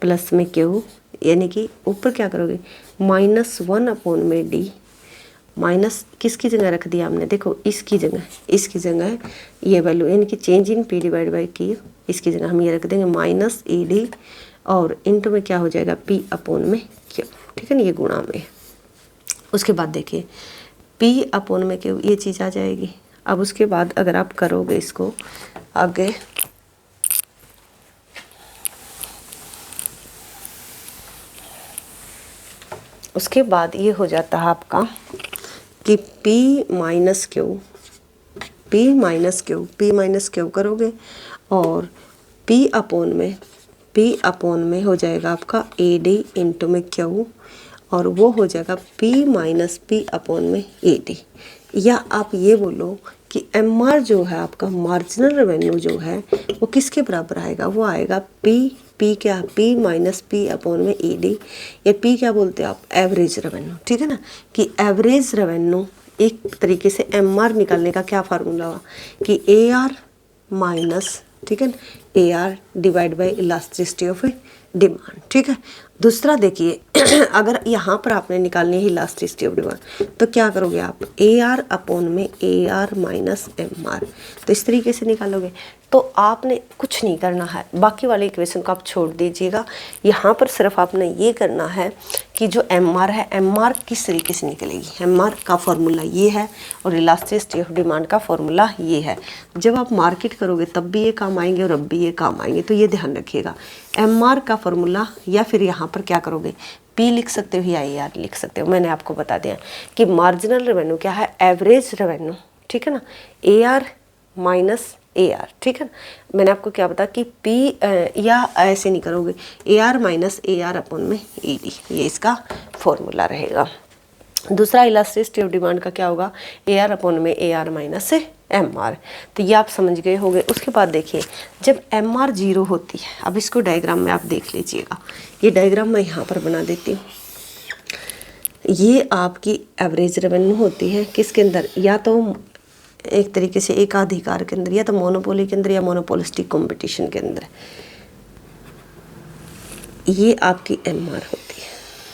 प्लस में क्यू, यानी कि ऊपर क्या करोगे -1 अपॉन में डी, माइनस किसकी जगह रख दिया हमने, देखो इसकी जगह ये वैल्यू, यानी कि change in P divide by Q, इसकी जगह हम ये रख देंगे माइनस ई डी, और इनटू में क्या हो जाएगा पी अपॉन में क्यू। ठीक है ना, ये गुणा में। उसके बाद देखिए P अपॉन में क्यू, ये चीज़ आ जाएगी। अब उसके बाद अगर आप करोगे इसको आगे, उसके बाद ये हो जाता है आपका कि P माइनस क्यू करोगे, और P अपॉन में हो जाएगा आपका ए डी इंटू में क्यू, और वो हो जाएगा P माइनस पी अपॉन में ए डी। या आप ये बोलो कि MR जो है आपका मार्जिनल रेवेन्यू जो है वो किसके बराबर आएगा, वो आएगा पी क्या, P माइनस P अपॉन में ED, या P क्या बोलते हैं आप, एवरेज रेवेन्यू, ठीक है ना, कि एवरेज रेवेन्यू एक तरीके से MR निकालने का क्या फार्मूला हुआ कि AR माइनस, ठीक है ना, AR divide by elasticity of demand, ठीक है। दूसरा देखिए अगर यहाँ पर आपने निकालनी है इलास्टिसिटी ऑफ डिमांड तो क्या करोगे आप, AR अपॉन में AR माइनस MR, तो इस तरीके से निकालोगे। तो आपने कुछ नहीं करना है, बाकी वाले इक्वेशन को आप छोड़ दीजिएगा। यहाँ पर सिर्फ आपने ये करना है कि जो MR है, MR किस तरीके से निकलेगी, MR का फॉर्मूला ये है और इलास्टिसिटी ऑफ डिमांड का फॉर्मूला ये है। जब आप मार्केट करोगे तब भी ये काम आएंगे और अब भी ये काम आएंगे, तो ये ध्यान रखिएगा। MR का फॉर्मूला, या फिर यहाँ पर क्या करोगे, P लिख सकते हो या AR लिख सकते हो। मैंने आपको बता दिया कि मार्जिनल रेवेन्यू क्या है, एवरेज रेवेन्यू, ठीक है ना, AR माइनस AR, ठीक है ना। मैंने आपको क्या बताया कि P या ऐसे नहीं करोगे, AR माइनस AR अपॉन में ED, ये इसका फॉर्मूला रहेगा। दूसरा इलास्टिसिटी ऑफ डिमांड का क्या होगा, AR अपॉन में AR माइनस MR, तो ये आप समझ गए होंगे। उसके बाद देखिए जब MR 0 होती है, अब इसको डायग्राम में आप देख लीजिएगा, ये डायग्राम मैं यहाँ पर बना देती हूँ। ये आपकी एवरेज रेवेन्यू होती है किसके अंदर, या तो एक तरीके से एकाधिकार के अंदर, या तो मोनोपोली के अंदर, या मोनोपोलिस्टिक कंपटीशन के अंदर। ये आपकी MR होती है,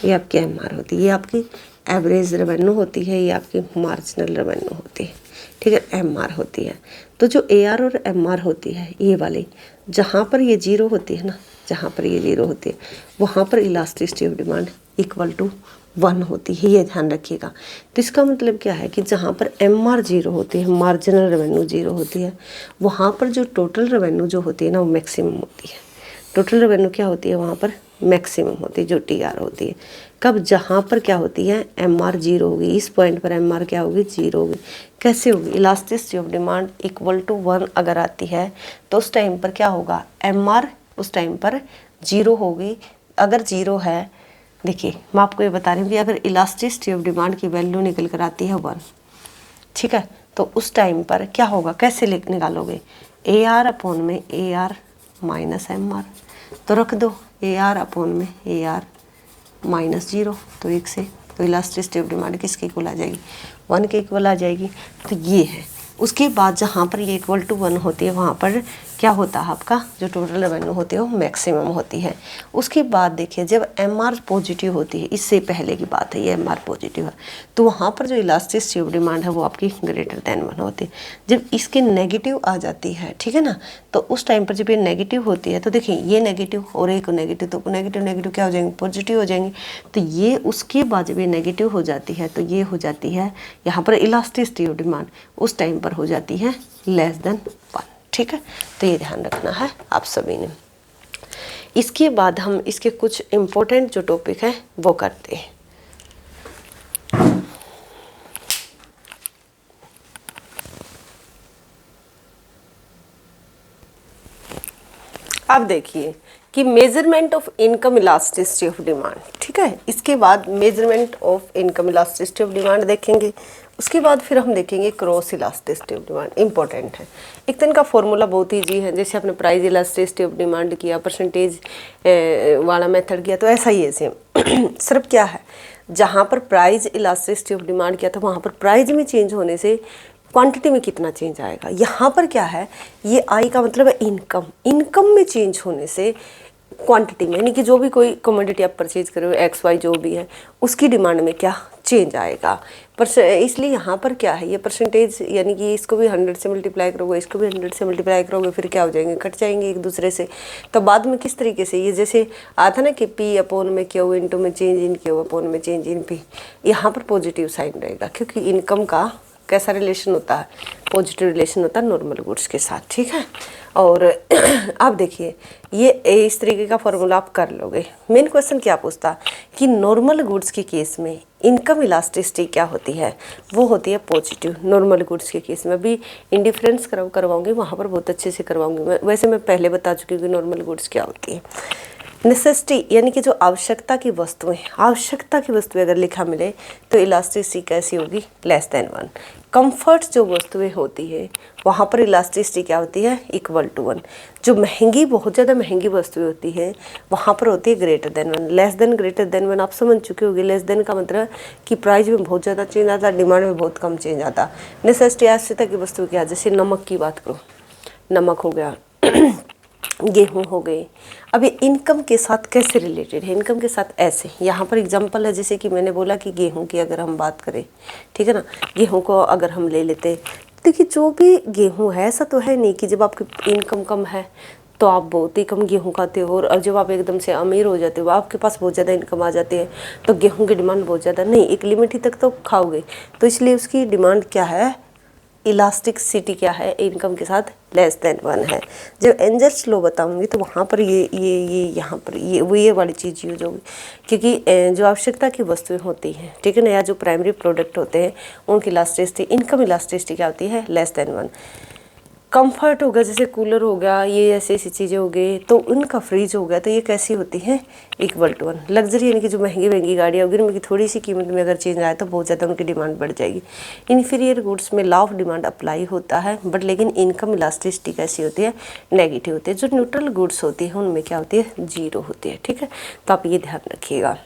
ये आपकी MR होती है, ये आपकी एवरेज रेवेन्यू होती है, ये आपकी मार्जिनल रेवेन्यू होती है, ठीक है, MR होती है। तो जो AR और MR होती है ये वाली, जहाँ पर ये 0 होती है ना, जहाँ पर ये 0 होती है वहाँ पर elasticity of demand equal to 1 होती है, ये ध्यान रखिएगा। तो इसका मतलब क्या है कि जहाँ पर MR 0 होती है, मार्जिनल रेवेन्यू 0 होती है, वहाँ पर जो टोटल रेवेन्यू जो होती है ना वो मैक्सिमम होती है। टोटल रेवेन्यू क्या होती है, वहाँ पर मैक्सिमम होती है, जो TR होती है। कब, जहाँ पर क्या होती है, MR 0 होगी, इस पॉइंट पर MR क्या होगी, 0 होगी। कैसे होगी, elasticity of demand equal to 1 अगर आती है तो उस टाइम पर क्या होगा, MR उस टाइम पर 0 होगी। अगर 0 है, देखिए मैं आपको ये बता रही हूँ कि अगर इलास्टिसिटी ऑफ डिमांड की वैल्यू निकल कर आती है 1, ठीक है, तो उस टाइम पर क्या होगा, कैसे निकालोगे, AR अपॉन में AR माइनस MR, तो रख दो AR अपॉन में AR माइनस 0, तो 1 से, तो इलास्टिसिटी ऑफ डिमांड किसके इक्वल आ जाएगी, 1 के इक्वल आ जाएगी। तो ये है। उसके बाद जहाँ पर ये इक्वल टू 1 होती है वहाँ पर क्या होता है, आपका जो टोटल रेवेन्यू होती है वो मैक्सिमम होती है। उसके बाद देखिए जब MR पॉजिटिव होती है, इससे पहले की बात है, ये MR पॉजिटिव है, तो वहाँ पर जो इलास्टिसिटी ऑफ डिमांड है वो आपकी ग्रेटर देन 1 होती है। जब इसके नेगेटिव आ जाती है, ठीक है ना, तो उस टाइम पर जब ये नेगेटिव होती है तो देखिए ये नेगेटिव और एक नेगेटिव, तो नेगेटिव क्या हो जाएंगे, पॉजिटिव हो जाएंगे। तो ये उसके बाद जब ये नेगेटिव हो जाती है तो ये हो जाती है यहाँ पर इलास्टिसिटी ऑफ डिमांड उस टाइम पर हो जाती है लेस देन 1, ठीक है। तो ये ध्यान रखना है आप सभी ने। इसके बाद हम इसके कुछ इम्पोर्टेंट जो टॉपिक है वो करते हैं। अब देखिए कि measurement of income elasticity of demand, ठीक है। इसके बाद measurement of income elasticity of demand देखेंगे। उसके बाद फिर हम देखेंगे cross elasticity of demand, important है। एक तो इनका फॉर्मूला बहुत ईजी है, जैसे आपने प्राइस इलास्टिसिटी ऑफ डिमांड किया, परसेंटेज वाला मेथड किया, तो ऐसा ही है सेम। सिर्फ क्या है, जहाँ पर प्राइस इलास्टिसिटी ऑफ डिमांड किया था वहाँ पर प्राइस में चेंज होने से क्वांटिटी में कितना चेंज आएगा। यहाँ पर क्या है, ये आई का मतलब है इनकम, इनकम में चेंज होने से क्वांटिटी में, यानी कि जो भी कोई कमोडिटी आप परचेज कर रहे हो, XY जो भी है, उसकी डिमांड में क्या चेंज आएगा। इसलिए यहाँ पर क्या है, ये परसेंटेज, यानी कि इसको भी 100 से मल्टीप्लाई करोगे, इसको भी 100 से मल्टीप्लाई करोगे, फिर क्या हो जाएंगे, कट जाएंगे एक दूसरे से। तो बाद में किस तरीके से, ये जैसे आता ना कि P अपॉन में Q इंटू में चेंज इन Q अपॉन में चेंज इन P, यहाँ पर पॉजिटिव साइन रहेगा, क्योंकि इनकम का कैसा रिलेशन होता है, पॉजिटिव रिलेशन होता है नॉर्मल गुड्स के साथ, ठीक है। और आप देखिए ये इस तरीके का फॉर्मूला आप कर लोगे। मेन क्वेश्चन क्या पूछता कि नॉर्मल गुड्स के केस में इनकम इलास्टिसिटी क्या होती है, वो होती है पॉजिटिव। नॉर्मल गुड्स के केस में भी इंडिफरेंस करवाऊंगी, वहाँ पर बहुत अच्छे से करवाऊंगी। वैसे मैं पहले बता चुकी हूँ कि नॉर्मल गुड्स क्या होती है। नेसेसिटी यानी कि जो आवश्यकता की वस्तुएं अगर लिखा मिले तो इलास्टिसिटी कैसी होगी, लेस देन 1। कंफर्ट जो वस्तुएं होती है वहाँ पर इलास्टिसिटी क्या होती है, इक्वल टू 1। जो बहुत ज़्यादा महंगी वस्तुएं होती है वहाँ पर होती है greater than 1। Less than greater than 1 आप समझ चुके होंगे। लेस देन का मतलब कि प्राइस में बहुत ज़्यादा चेंज आता, डिमांड में बहुत कम चेंज आता। नेसेसिटी आवश्यकता की वस्तु क्या, जैसे नमक की बात करो, नमक हो गया गेहूं हो गए। अब ये इनकम के साथ कैसे रिलेटेड है, इनकम के साथ ऐसे, यहाँ पर एग्जांपल है जैसे कि मैंने बोला कि गेहूं की अगर हम बात करें, ठीक है ना, गेहूं को अगर हम ले लेते, देखिए जो भी गेहूं है ऐसा तो है नहीं कि जब आपकी इनकम कम है तो आप बहुत ही कम गेहूं खाते हो, और जब आप एकदम से अमीर हो जाते हो, आपके पास बहुत ज़्यादा इनकम आ जाती है तो गेहूं की डिमांड बहुत ज़्यादा नहीं, एक लिमिट ही तक तो खाओगे। तो इसलिए उसकी डिमांड क्या है, इलास्टिसिटी क्या है, इनकम के साथ लेस देन 1 है। जब एंजल्स लॉ बताऊंगी तो वहाँ पर ये यहाँ पर ये वाली चीज़ यूज होगी, क्योंकि जो आवश्यकता की वस्तुएं होती हैं, ठीक है ना, या जो प्राइमरी प्रोडक्ट होते हैं उनकी इलास्टिसिटी, इनकम इलास्टिसिटी क्या होती है, लेस देन 1। कंफर्ट हो गया, जैसे कूलर हो गया, ये ऐसी ऐसी चीज़ें हो गई, तो उनका फ्रिज हो गया, तो ये कैसी होती है, इक्वल टू 1। लग्जरी यानी कि जो महंगी गाड़ियाँ होगी उनकी थोड़ी सी कीमत में अगर चेंज आए तो बहुत ज़्यादा उनकी डिमांड बढ़ जाएगी। इन्फीरियर गुड्स में लॉ ऑफ डिमांड अप्लाई होता है, बट लेकिन इनकम इलास्टिसिटी कैसी होती है, नेगेटिव होती है। जो न्यूट्रल गुड्स होती है उनमें क्या होती है, 0 होती है, ठीक है। तो आप ये ध्यान रखिएगा।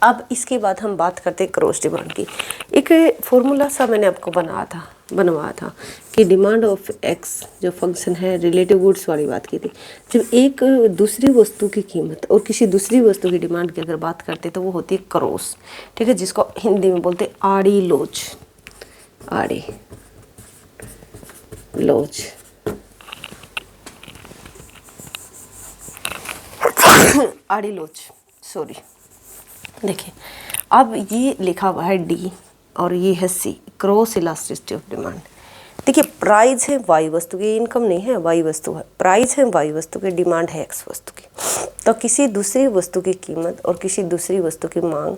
अब इसके बाद हम बात करते हैं क्रॉस डिमांड की। एक फॉर्मूला सा मैंने आपको बनवाया था कि डिमांड ऑफ एक्स जो फंक्शन है, रिलेटिव गुड्स वाली बात की थी। जब एक दूसरी वस्तु की कीमत और किसी दूसरी वस्तु की डिमांड की अगर बात करते तो वो होती है क्रॉस, ठीक है, जिसको हिंदी में बोलते हैं आड़ी लोच, आड़ी लोच आड़ी लोच, सॉरी। देखिए अब ये लिखा हुआ है डी और ये है सी, क्रॉस इलास्टिसिटी ऑफ डिमांड। देखिए प्राइस है वाई वस्तु की, इनकम नहीं है, वाई वस्तु है, प्राइस है वाई वस्तु की, डिमांड है एक्स वस्तु की। तो किसी दूसरी वस्तु की कीमत और किसी दूसरी वस्तु की मांग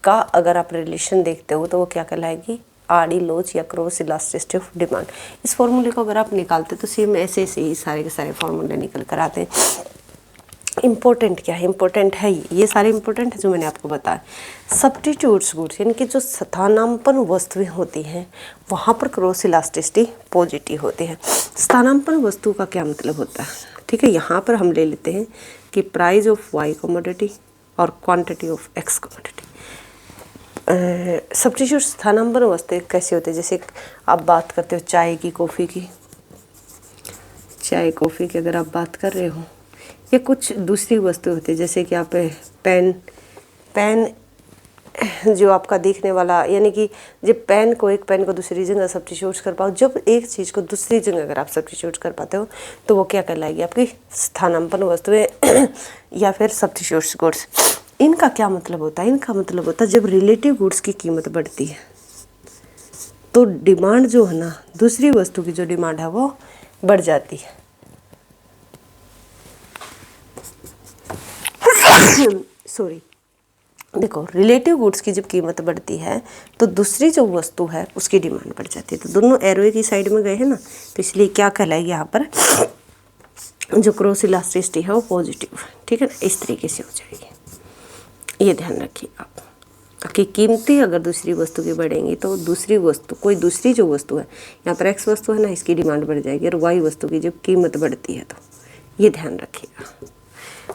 का अगर आप रिलेशन देखते हो तो वो क्या कहलाएगी, आड़ी लोच या क्रॉस इलास्टिसिटी ऑफ डिमांड। इस फॉर्मूले को अगर आप निकालते तो सेम ऐसे ही सारे के सारे फॉर्मूले निकल कर आते हैं। इम्पोर्टेंट क्या है, इम्पोर्टेंट है ये सारे इम्पोर्टेंट है जो मैंने आपको बताया। सब्स्टिट्यूट्स गुड्स यानी कि जो स्थानांपन्न वस्तुएं होती हैं वहाँ पर क्रॉस इलास्टिसिटी पॉजिटिव होती है। स्थानांपन्न वस्तु का क्या मतलब होता है, ठीक है, यहाँ पर हम ले लेते हैं कि प्राइस ऑफ वाई कमोडिटी और quantity of X commodity. Substitute स्थानांपन्न वस्तुएं कैसे होते हैं, जैसे आप बात करते हो चाय की, कॉफ़ी की, चाय कॉफ़ी की अगर आप बात कर रहे हो, या कुछ दूसरी वस्तु होती है जैसे कि आप पेन जो आपका देखने वाला, यानी कि जब एक पेन को दूसरी जगह सब्स्टिट्यूट कर पाओ, जब एक चीज़ को दूसरी जगह अगर आप सब्स्टिट्यूट कर पाते हो तो वो क्या कहलाएगी, आपकी स्थानांपन्न वस्तुएं या फिर सब्स्टिट्यूट गुड्स। इनका क्या मतलब होता है, इनका मतलब होता है जब रिलेटिव गुड्स की कीमत बढ़ती है तो डिमांड जो है ना, दूसरी वस्तु की जो डिमांड है वो बढ़ जाती है। सॉरी, देखो रिलेटिव गुड्स की जब कीमत बढ़ती है तो दूसरी जो वस्तु है उसकी डिमांड बढ़ जाती है। तो दोनों एरो की साइड में गए हैं ना, तो इसलिए क्या कहलाएगी यहाँ पर, जो क्रॉस इलास्टिसिटी है वो पॉजिटिव, ठीक है ना, इस तरीके से हो जाएगी। ये ध्यान रखिए आप कि कीमतें अगर दूसरी वस्तु की बढ़ेंगी तो दूसरी वस्तु, कोई दूसरी जो वस्तु है, यहाँ पर एक्स वस्तु है ना, इसकी डिमांड बढ़ जाएगी, और वाई वस्तु की जब कीमत बढ़ती है तो ये ध्यान रखिएगा।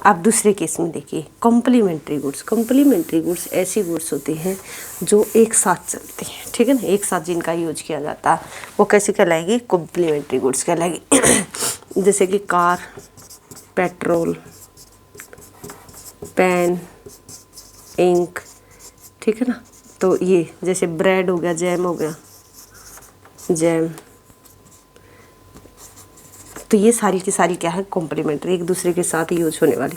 आप दूसरे केस में देखिए कॉम्प्लीमेंट्री गुड्स। कॉम्प्लीमेंट्री गुड्स ऐसी गुड्स होती हैं जो एक साथ चलती हैं, ठीक है ना, एक साथ जिनका यूज किया जाता है, वो कैसी कहलाएगी, कॉम्प्लीमेंट्री गुड्स कहलाएगी। जैसे कि कार, पेट्रोल, पेन, इंक, ठीक है ना। तो ये जैसे ब्रेड हो गया, जैम हो गया, जैम, तो ये सारी की सारी क्या है, कॉम्प्लीमेंट्री, एक दूसरे के साथ यूज होने वाली।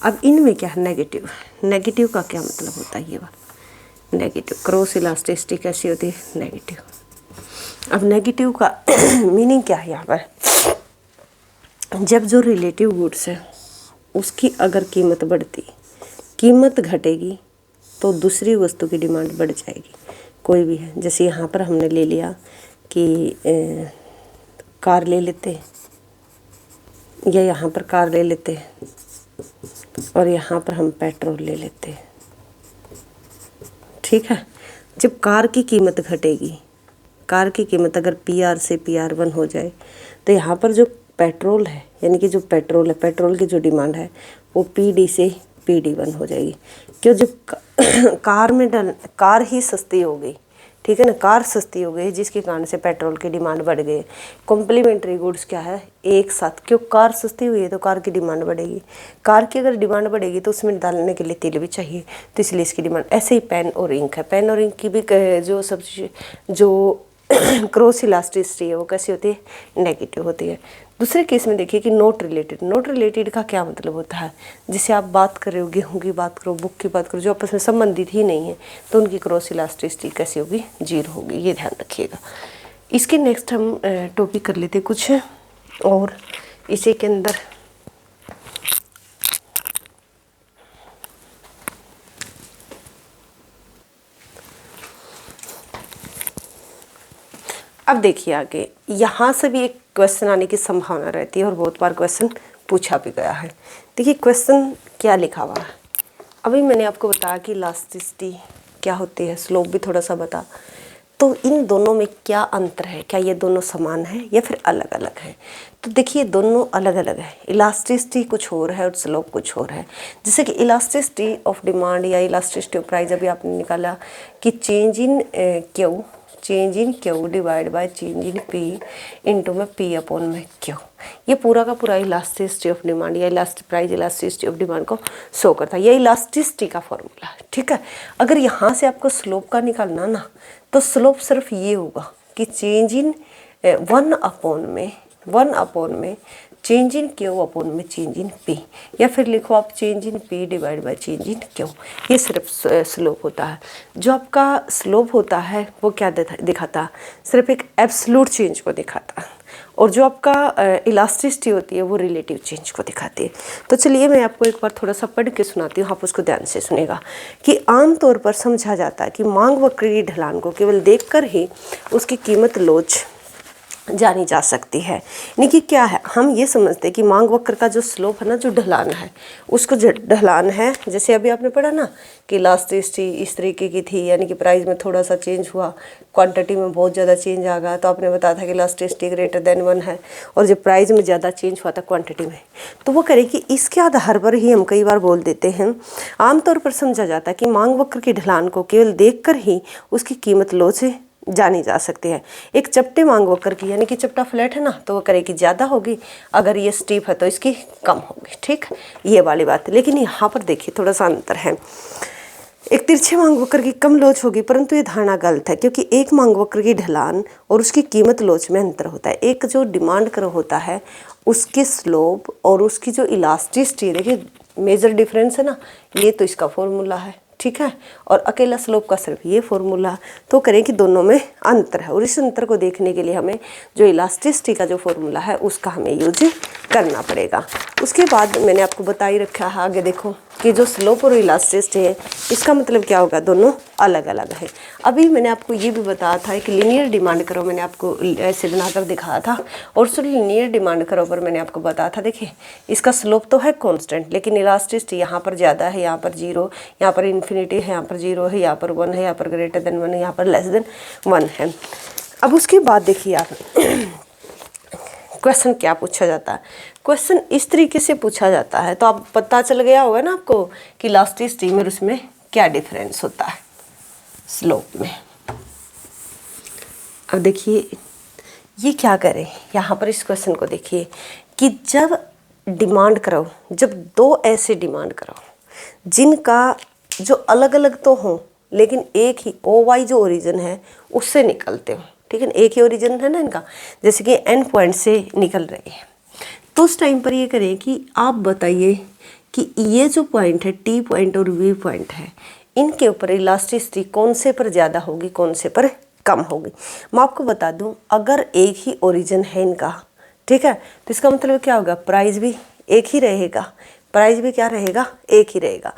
अब इनमें क्या है, नेगेटिव। नेगेटिव का क्या मतलब होता है, ये वाला नेगेटिव, क्रॉस इलास्टिसिटी कैसी होती है, नेगेटिव। अब नेगेटिव का मीनिंग क्या है यहाँ पर, जब जो रिलेटिव गुड्स है उसकी अगर कीमत बढ़ती, कीमत घटेगी तो दूसरी वस्तु की डिमांड बढ़ जाएगी, कोई भी है। जैसे यहाँ पर हमने ले लिया कि कार ले लेते, या यहाँ पर कार ले लेते हैं, और यहाँ पर हम पेट्रोल ले लेते हैं। ठीक है, जब कार की कीमत घटेगी, कार की कीमत अगर PR से PR1 हो जाए तो यहाँ पर जो पेट्रोल है, यानी कि जो पेट्रोल है, पेट्रोल की जो डिमांड है वो PD से PD1 हो जाएगी। क्यों? जब कार ही सस्ती हो गई, ठीक है ना, कार सस्ती हो गई जिसके कारण से पेट्रोल की डिमांड बढ़ गई। कॉम्प्लीमेंट्री गुड्स क्या है, एक साथ, क्यों? कार सस्ती हुई है तो कार की डिमांड बढ़ेगी। कार की अगर डिमांड बढ़ेगी तो उसमें डालने के लिए तेल भी चाहिए, तो इसलिए इसकी डिमांड। ऐसे ही पेन और इंक है, पेन और इंक की भी जो क्रॉस इलास्टिसिटी है वो कैसी होती है, नेगेटिव होती है। दूसरे केस में देखिए कि नॉट रिलेटेड, नॉट रिलेटेड का क्या मतलब होता है, जिसे आप बात कर रहे हो, गेहूं की बात करो, बुक की बात करो, जो आपस में संबंधित ही नहीं है, तो उनकी क्रॉस इलास्टिसिटी कैसी होगी, 0 होगी, ये ध्यान रखिएगा। इसके नेक्स्ट हम टॉपिक कर लेते कुछ और इसी के अंदर अब देखिए आगे, यहाँ से भी एक क्वेश्चन आने की संभावना रहती है और बहुत बार क्वेश्चन पूछा भी गया है। देखिए क्वेश्चन क्या लिखा हुआ है, अभी मैंने आपको बताया कि इलास्टिसिटी क्या होती है, स्लोप भी थोड़ा सा बता, तो इन दोनों में क्या अंतर है, क्या ये दोनों समान है या फिर अलग अलग है? तो देखिए दोनों अलग अलग है, इलास्टिसिटी कुछ और है और स्लोप कुछ और है। जैसे कि इलास्टिसिटी ऑफ डिमांड या इलास्टिसिटी ऑफ प्राइस अभी आपने निकाला कि change in Q divide by change in P into में पी अपॉन में क्यू, ये पूरा का पूरा इलास्टिसिटी ऑफ डिमांड या प्राइस इलास्टिसिटी ऑफ डिमांड को शो करता है। ये इलास्टिसिटी का फॉर्मूला है, ठीक है। अगर यहाँ से आपको स्लोप का निकालना ना, तो स्लोप सिर्फ ये होगा कि चेंज इन 1 अपॉन में चेंज इन क्यू अपॉन में चेंज इन पी, या फिर लिखो आप change in P divide by change in Q, ये सिर्फ स्लोप होता है। जो आपका स्लोप होता है वो क्या दिखाता है, सिर्फ एक एब्सोल्यूट चेंज को दिखाता है, और जो आपका इलास्टिसिटी होती है वो रिलेटिव चेंज को दिखाती है। तो चलिए मैं आपको एक बार थोड़ा सा पढ़ के सुनाती हूँ, आप उसको ध्यान से सुनेगा। कि आमतौर पर समझा जाता है कि मांग वक्र की ढलान को केवल देखकर ही उसकी कीमत लोच जानी जा सकती है। यानी कि क्या है, हम ये समझते हैं कि मांग वक्र का जो स्लोप है ना, जो ढलान है, उसको जो ढलान है, जैसे अभी आपने पढ़ा ना कि इलास्टिसिटी इस तरीके की थी, यानी कि प्राइस में थोड़ा सा चेंज हुआ, क्वांटिटी में बहुत ज़्यादा चेंज आ गया, तो आपने बताया था कि इलास्टिसिटी ग्रेटर देन 1 है, और जब प्राइस में ज़्यादा चेंज हुआ था क्वांटिटी में, तो वो करें कि इसके आधार पर ही हम कई बार बोल देते हैं, आमतौर पर समझा जाता है कि मांग वक्र की ढलान को केवल देख कर ही उसकी कीमत लोच से जानी जा सकती है। एक चपटे मांग वक्र की, यानी कि चपटा फ्लैट है ना, तो वो करेगी ज़्यादा होगी, अगर ये स्टीप है तो इसकी कम होगी, ठीक, ये वाली बात है। लेकिन यहाँ पर देखिए थोड़ा सा अंतर है, एक तिरछे मांग वक्र की कम लोच होगी, परंतु ये धारणा गलत है, क्योंकि एक मांग वक्र की ढलान और उसकी कीमत लोच में अंतर होता है। एक जो डिमांड कर्व होता है उसकी स्लोप और उसकी जो इलास्टिसिटी, देखिए मेजर डिफरेंस है ना, ये तो इसका फॉर्मूला है, ठीक है, और अकेला स्लोप का सिर्फ ये फॉर्मूला, तो करें कि दोनों में अंतर है, और इस अंतर को देखने के लिए हमें जो इलास्टिसिटी का जो फॉर्मूला है उसका हमें यूज करना पड़ेगा। उसके बाद मैंने आपको बता ही रखा है, आगे देखो कि जो स्लोप और इलास्टिसिटी है इसका मतलब क्या होगा, दोनों अलग अलग है। अभी मैंने आपको ये भी बताया था कि लीनियर डिमांड करो, मैंने आपको ऐसे बनाकर दिखाया था, और उस लीनियर डिमांड करो पर मैंने आपको बताया था, देखिए इसका स्लोप तो है कांस्टेंट, लेकिन इलास्टिसिटी यहाँ पर ज़्यादा है, यहाँ पर 0, यहाँ पर इन्फिनिटी है, यहाँ पर 0 है, यहाँ पर 1 है, यहाँ पर ग्रेटर देन 1 है, यहाँ पर लेस देन 1 है। अब उसके बाद देखिए आप क्वेश्चन क्या पूछा जाता है, क्वेश्चन इस तरीके से पूछा जाता है, तो आप पता चल गया होगा ना आपको कि इलास्टिसिटी में उसमें क्या डिफरेंस होता है स्लोप में। अब देखिए ये क्या करें, यहाँ पर इस क्वेश्चन को देखिए कि जब डिमांड करो, जब दो ऐसे डिमांड करो जिनका जो अलग अलग तो हों लेकिन एक ही OY जो ओरिजिन है उससे निकलते हो, ठीक है, एक ही ओरिजिन है ना इनका, जैसे कि एंड पॉइंट से निकल रहे हैं, तो उस टाइम पर ये करें कि आप बताइए कि ये जो पॉइंट है T पॉइंट और V पॉइंट है, इनके ऊपर इलास्टिसिटी कौन से पर ज़्यादा होगी, कौन से पर कम होगी। मैं आपको बता दूं, अगर एक ही ओरिजिन है इनका, ठीक है, तो इसका मतलब क्या होगा, प्राइस भी एक ही रहेगा, प्राइस भी क्या रहेगा, एक ही रहेगा।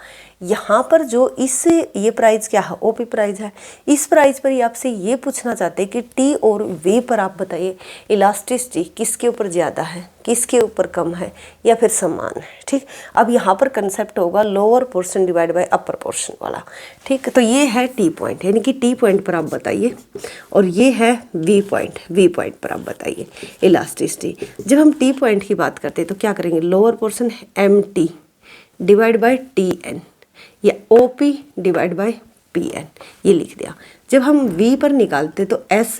यहाँ पर जो ये प्राइस क्या है, ओपी प्राइस है। इस प्राइस पर ही आपसे ये पूछना चाहते हैं कि टी और वी पर आप बताइए इलास्टिसिटी किसके ऊपर ज़्यादा है, किसके ऊपर कम है या फिर समान है। ठीक, अब यहाँ पर कंसेप्ट होगा lower portion divide by upper portion वाला। ठीक, तो ये है टी पॉइंट, यानी कि टी पॉइंट पर आप बताइए, और ये है वी पॉइंट पर आप बताइए इलास्टिसिटी। जब हम टी पॉइंट की बात करते हैं तो क्या करेंगे, lower portion M T divide by T N या O P divide by P N, ये लिख दिया। जब हम वी पर निकालते तो S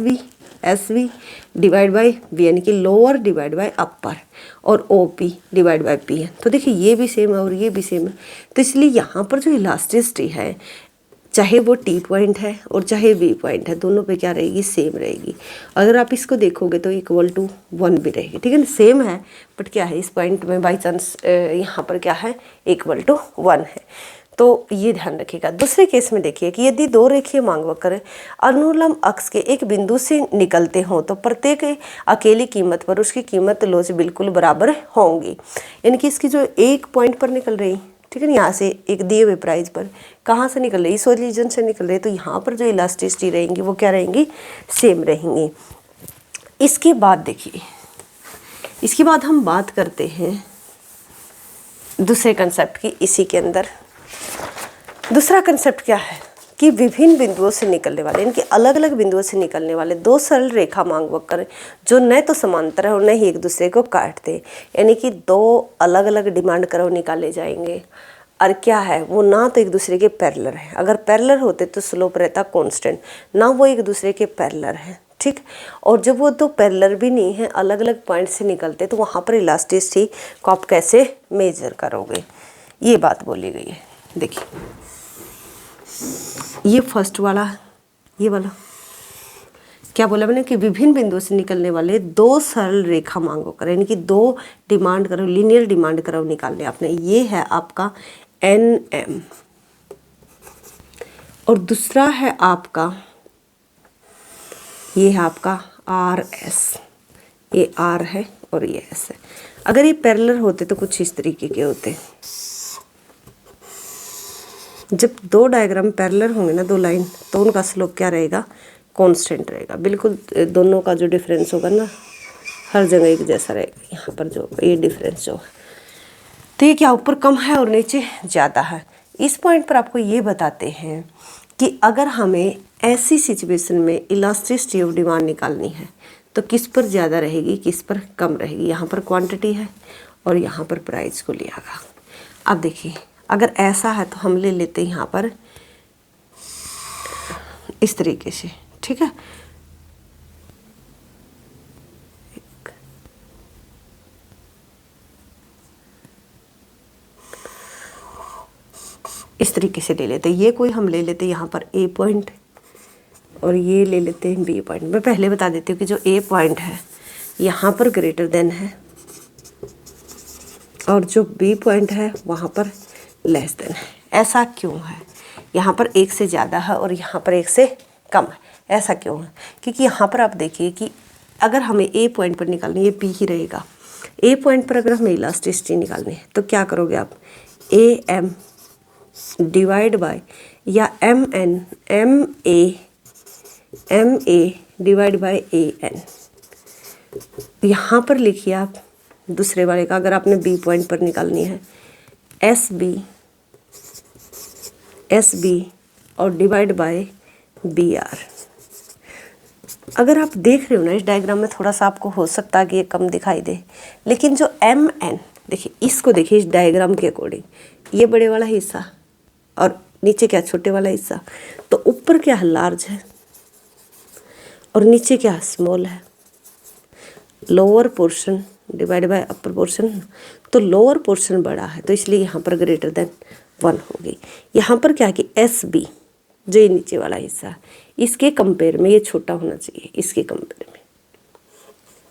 V divide by V, यानी कि लोअर डिवाइड बाय अपर, और O P divide by P N. तो देखिए ये भी सेम है और ये भी सेम है, तो इसलिए यहाँ पर जो इलास्टिसिटी है, चाहे वो टी पॉइंट है और चाहे वी पॉइंट है, दोनों पे क्या रहेगी, सेम रहेगी। अगर आप इसको देखोगे तो इक्वल टू 1 भी रहेगी। ठीक है ना, सेम है बट क्या है, इस पॉइंट में बाई चांस यहाँ पर क्या है, इक्वल टू 1 है। तो ये ध्यान रखिएगा। दूसरे केस में देखिए कि यदि दो रेखीय मांग वक्र अनुलंब अक्ष के एक बिंदु से निकलते हों तो प्रत्येक अकेली कीमत पर उसकी कीमत लोच बिल्कुल बराबर होंगी। यानी कि इसकी जो एक पॉइंट पर निकल रही, ठीक है ना, यहाँ से एक दिए हुए प्राइस पर कहाँ से निकल रही, इस ओरिजिन से निकल रही, तो यहाँ पर जो इलास्टिसिटी रहेंगी वो क्या रहेंगी, सेम रहेंगी। इसके बाद देखिए, इसके बाद हम बात करते हैं दूसरे कंसेप्ट की। इसी के अंदर दूसरा कंसेप्ट क्या है कि विभिन्न बिंदुओं से निकलने वाले, इनके अलग अलग बिंदुओं से निकलने वाले दो सरल रेखा मांग वक्र जो न तो समांतर है और न ही एक दूसरे को काटते, यानी कि दो अलग अलग डिमांड कर्व निकाले जाएंगे, और क्या है वो ना तो एक दूसरे के पैरेलल है। अगर पैरेलल होते तो स्लोप रहता कांस्टेंट, ना वो एक दूसरे के पैरेलल है। ठीक, और जब वो दो पैरेलल भी नहीं है, अलग अलग पॉइंट से निकलते, तो वहाँ पर इलास्टिसिटी को आप कैसे मेजर करोगे, ये बात बोली गई है। देखिए ये फर्स्ट वाला, ये वाला क्या बोला मैंने कि विभिन्न बिंदुओं से निकलने वाले दो सरल रेखा मांगो करें, यानी कि दो डिमांड करो, लीनियर डिमांड करो निकालने आपने। ये है आपका एन एम और दूसरा है आपका, ये है आपका आर एस, ये आर है और ये एस है। अगर ये पैरेलल होते तो कुछ इस तरीके के होते। जब दो डायग्राम पैरेलल होंगे ना, दो लाइन, तो उनका स्लोप क्या रहेगा, कांस्टेंट रहेगा। बिल्कुल दोनों का जो डिफरेंस होगा ना, हर जगह एक जैसा रहेगा। यहाँ पर जो ये डिफरेंस जो है, तो ये क्या ऊपर कम है और नीचे ज़्यादा है। इस पॉइंट पर आपको ये बताते हैं कि अगर हमें ऐसी सिचुएशन में इलास्टिसिटी ऑफ डिमांड निकालनी है तो किस पर ज़्यादा रहेगी, किस पर कम रहेगी। यहाँ पर क्वांटिटी है और यहाँ पर प्राइस को लिया गया। अब देखिए अगर ऐसा है तो हम ले लेते हैं यहाँ पर इस तरीके से, ठीक है। इस तरीके से ले लेते हैं। ये कोई हम ले लेते हैं यहाँ पर ए पॉइंट और ये ले लेते हैं बी पॉइंट। मैं पहले बता देती हूँ कि जो ए पॉइंट है यहाँ पर ग्रेटर देन है और जो बी पॉइंट है वहाँ पर लेस देन है। ऐसा क्यों है? यहाँ पर एक से ज़्यादा है और यहाँ पर एक से कम है। ऐसा क्यों है? क्योंकि यहाँ पर आप देखिए कि अगर हमें ए पॉइंट पर निकालनी है, ये पी ही रहेगा। ए पॉइंट पर अगर हमें इलास्टिसिटी निकालनी है तो क्या करोगे आप, ए एम डिवाइड बाय या M A divide by A N. यहाँ पर लिखिए आप दूसरे वाले का, अगर आपने बी पॉइंट पर निकालनी है एस बी और डिवाइड बाय बी आर। अगर आप देख रहे हो ना इस डायग्राम में, थोड़ा सा आपको हो सकता है कि ये कम दिखाई दे, लेकिन जो एम एन देखिए, इसको देखिए इस डायग्राम के अकॉर्डिंग, ये बड़े वाला हिस्सा और नीचे क्या छोटे वाला हिस्सा, तो ऊपर क्या है लार्ज है और नीचे क्या स्मॉल है। Lower portion divide by upper portion, तो लोअर पोर्शन बड़ा है तो इसलिए यहाँ पर ग्रेटर देन 1 होगी। यहाँ पर क्या है कि एस बी जो ये नीचे वाला हिस्सा है, इसके कंपेयर में ये छोटा होना चाहिए।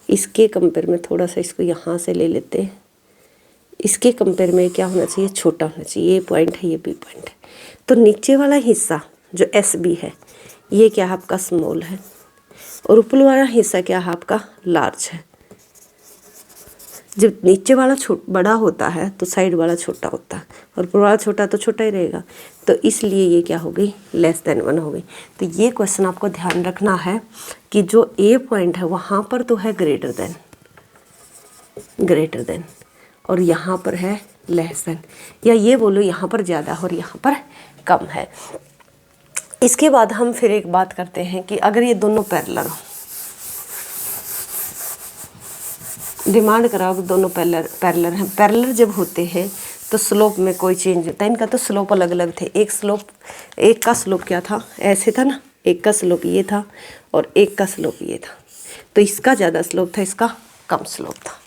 इसके कंपेयर में थोड़ा सा इसको यहाँ से ले लेते हैं। इसके कंपेयर में क्या होना चाहिए, छोटा होना चाहिए। ये पॉइंट है, ये बी पॉइंट है, तो नीचे वाला हिस्सा जो एस बी है ये क्या है आपका स्मॉल है और ऊपर वाला हिस्सा क्या है आपका लार्ज है। जब नीचे वाला बड़ा होता है तो साइड वाला छोटा होता है, और ऊपर वाला छोटा तो छोटा ही रहेगा, तो इसलिए ये क्या हो गई, लेस देन 1 हो गई। तो ये क्वेश्चन आपको ध्यान रखना है कि जो ए पॉइंट है वहाँ पर तो है ग्रेटर देन, और यहाँ पर है लेस देन, या ये बोलो यहाँ पर ज़्यादा और यहाँ पर कम है। इसके बाद हम फिर एक बात करते हैं कि अगर ये दोनों पैरेलल हो, डिमांड कराओ दोनों पैरेलल हैं, पैरेलल जब होते हैं तो स्लोप में कोई चेंज होता है। इनका तो स्लोप अलग अलग थे, एक का स्लोप क्या था, ऐसे था ना, एक का स्लोप ये था और एक का स्लोप ये था, तो इसका ज़्यादा स्लोप था, इसका कम स्लोप था।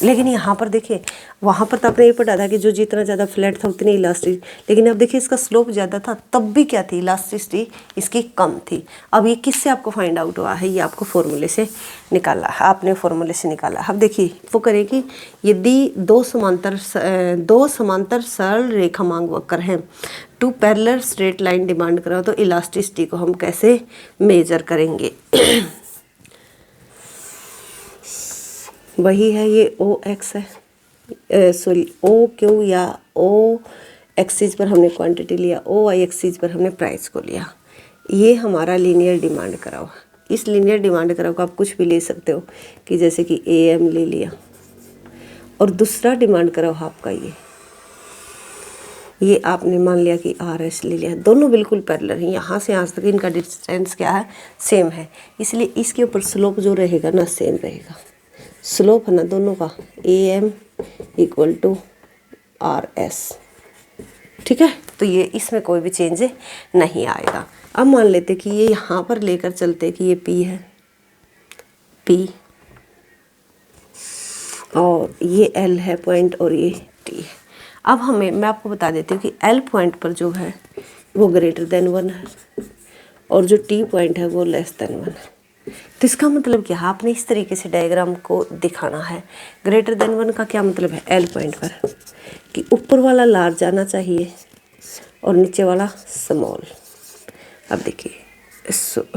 लेकिन यहाँ पर देखिए, वहाँ पर तो आपने ये पढ़ा था कि जो जितना ज़्यादा फ्लैट था उतनी इलास्टिक, लेकिन अब देखिए इसका स्लोप ज़्यादा था तब भी क्या थी, इलास्टिसिटी इसकी कम थी। अब ये किससे आपको फाइंड आउट हुआ है, ये आपको फॉर्मूले से निकाला है, आपने फॉर्मूले से निकाला। अब देखिए वो करेगी, यदि दो समांतर सरल रेखा मांग वक्र हैं, two parallel straight line demand कराओ, तो इलास्टिसिटी को हम कैसे मेजर करेंगे। वही है, ये ओ एक्स है, सॉरी ओ क्यू या ओ एक्सिस पर हमने क्वांटिटी लिया, ओ वाई एक्सिस पर हमने प्राइस को लिया। ये हमारा लीनियर डिमांड कराओ। इस लीनियर डिमांड कराओ को आप कुछ भी ले सकते हो, कि जैसे कि ए एम ले लिया, और दूसरा डिमांड कराओ आपका ये आपने मान लिया कि आर एस ले लिया। दोनों बिल्कुल पैरेलल हैं, यहाँ से यहाँ तक इनका डिस्टेंस क्या है, सेम है, इसलिए इसके ऊपर स्लोप जो रहेगा ना सेम रहेगा। स्लोप है ना दोनों का, A M equal to R S, ठीक है। तो ये इसमें कोई भी चेंज नहीं आएगा। अब मान लेते कि ये यहाँ पर लेकर चलते कि ये पी है, पी, और ये एल है पॉइंट, और ये टी है। अब मैं आपको बता देती हूँ कि एल पॉइंट पर जो है वो ग्रेटर देन 1 है, और जो टी पॉइंट है वो लेस देन 1 है। तो इसका मतलब क्या है, आपने इस तरीके से डायग्राम को दिखाना है। ग्रेटर देन 1 का क्या मतलब है, एल पॉइंट पर कि ऊपर वाला लार्ज आना चाहिए और नीचे वाला स्मॉल। अब देखिए,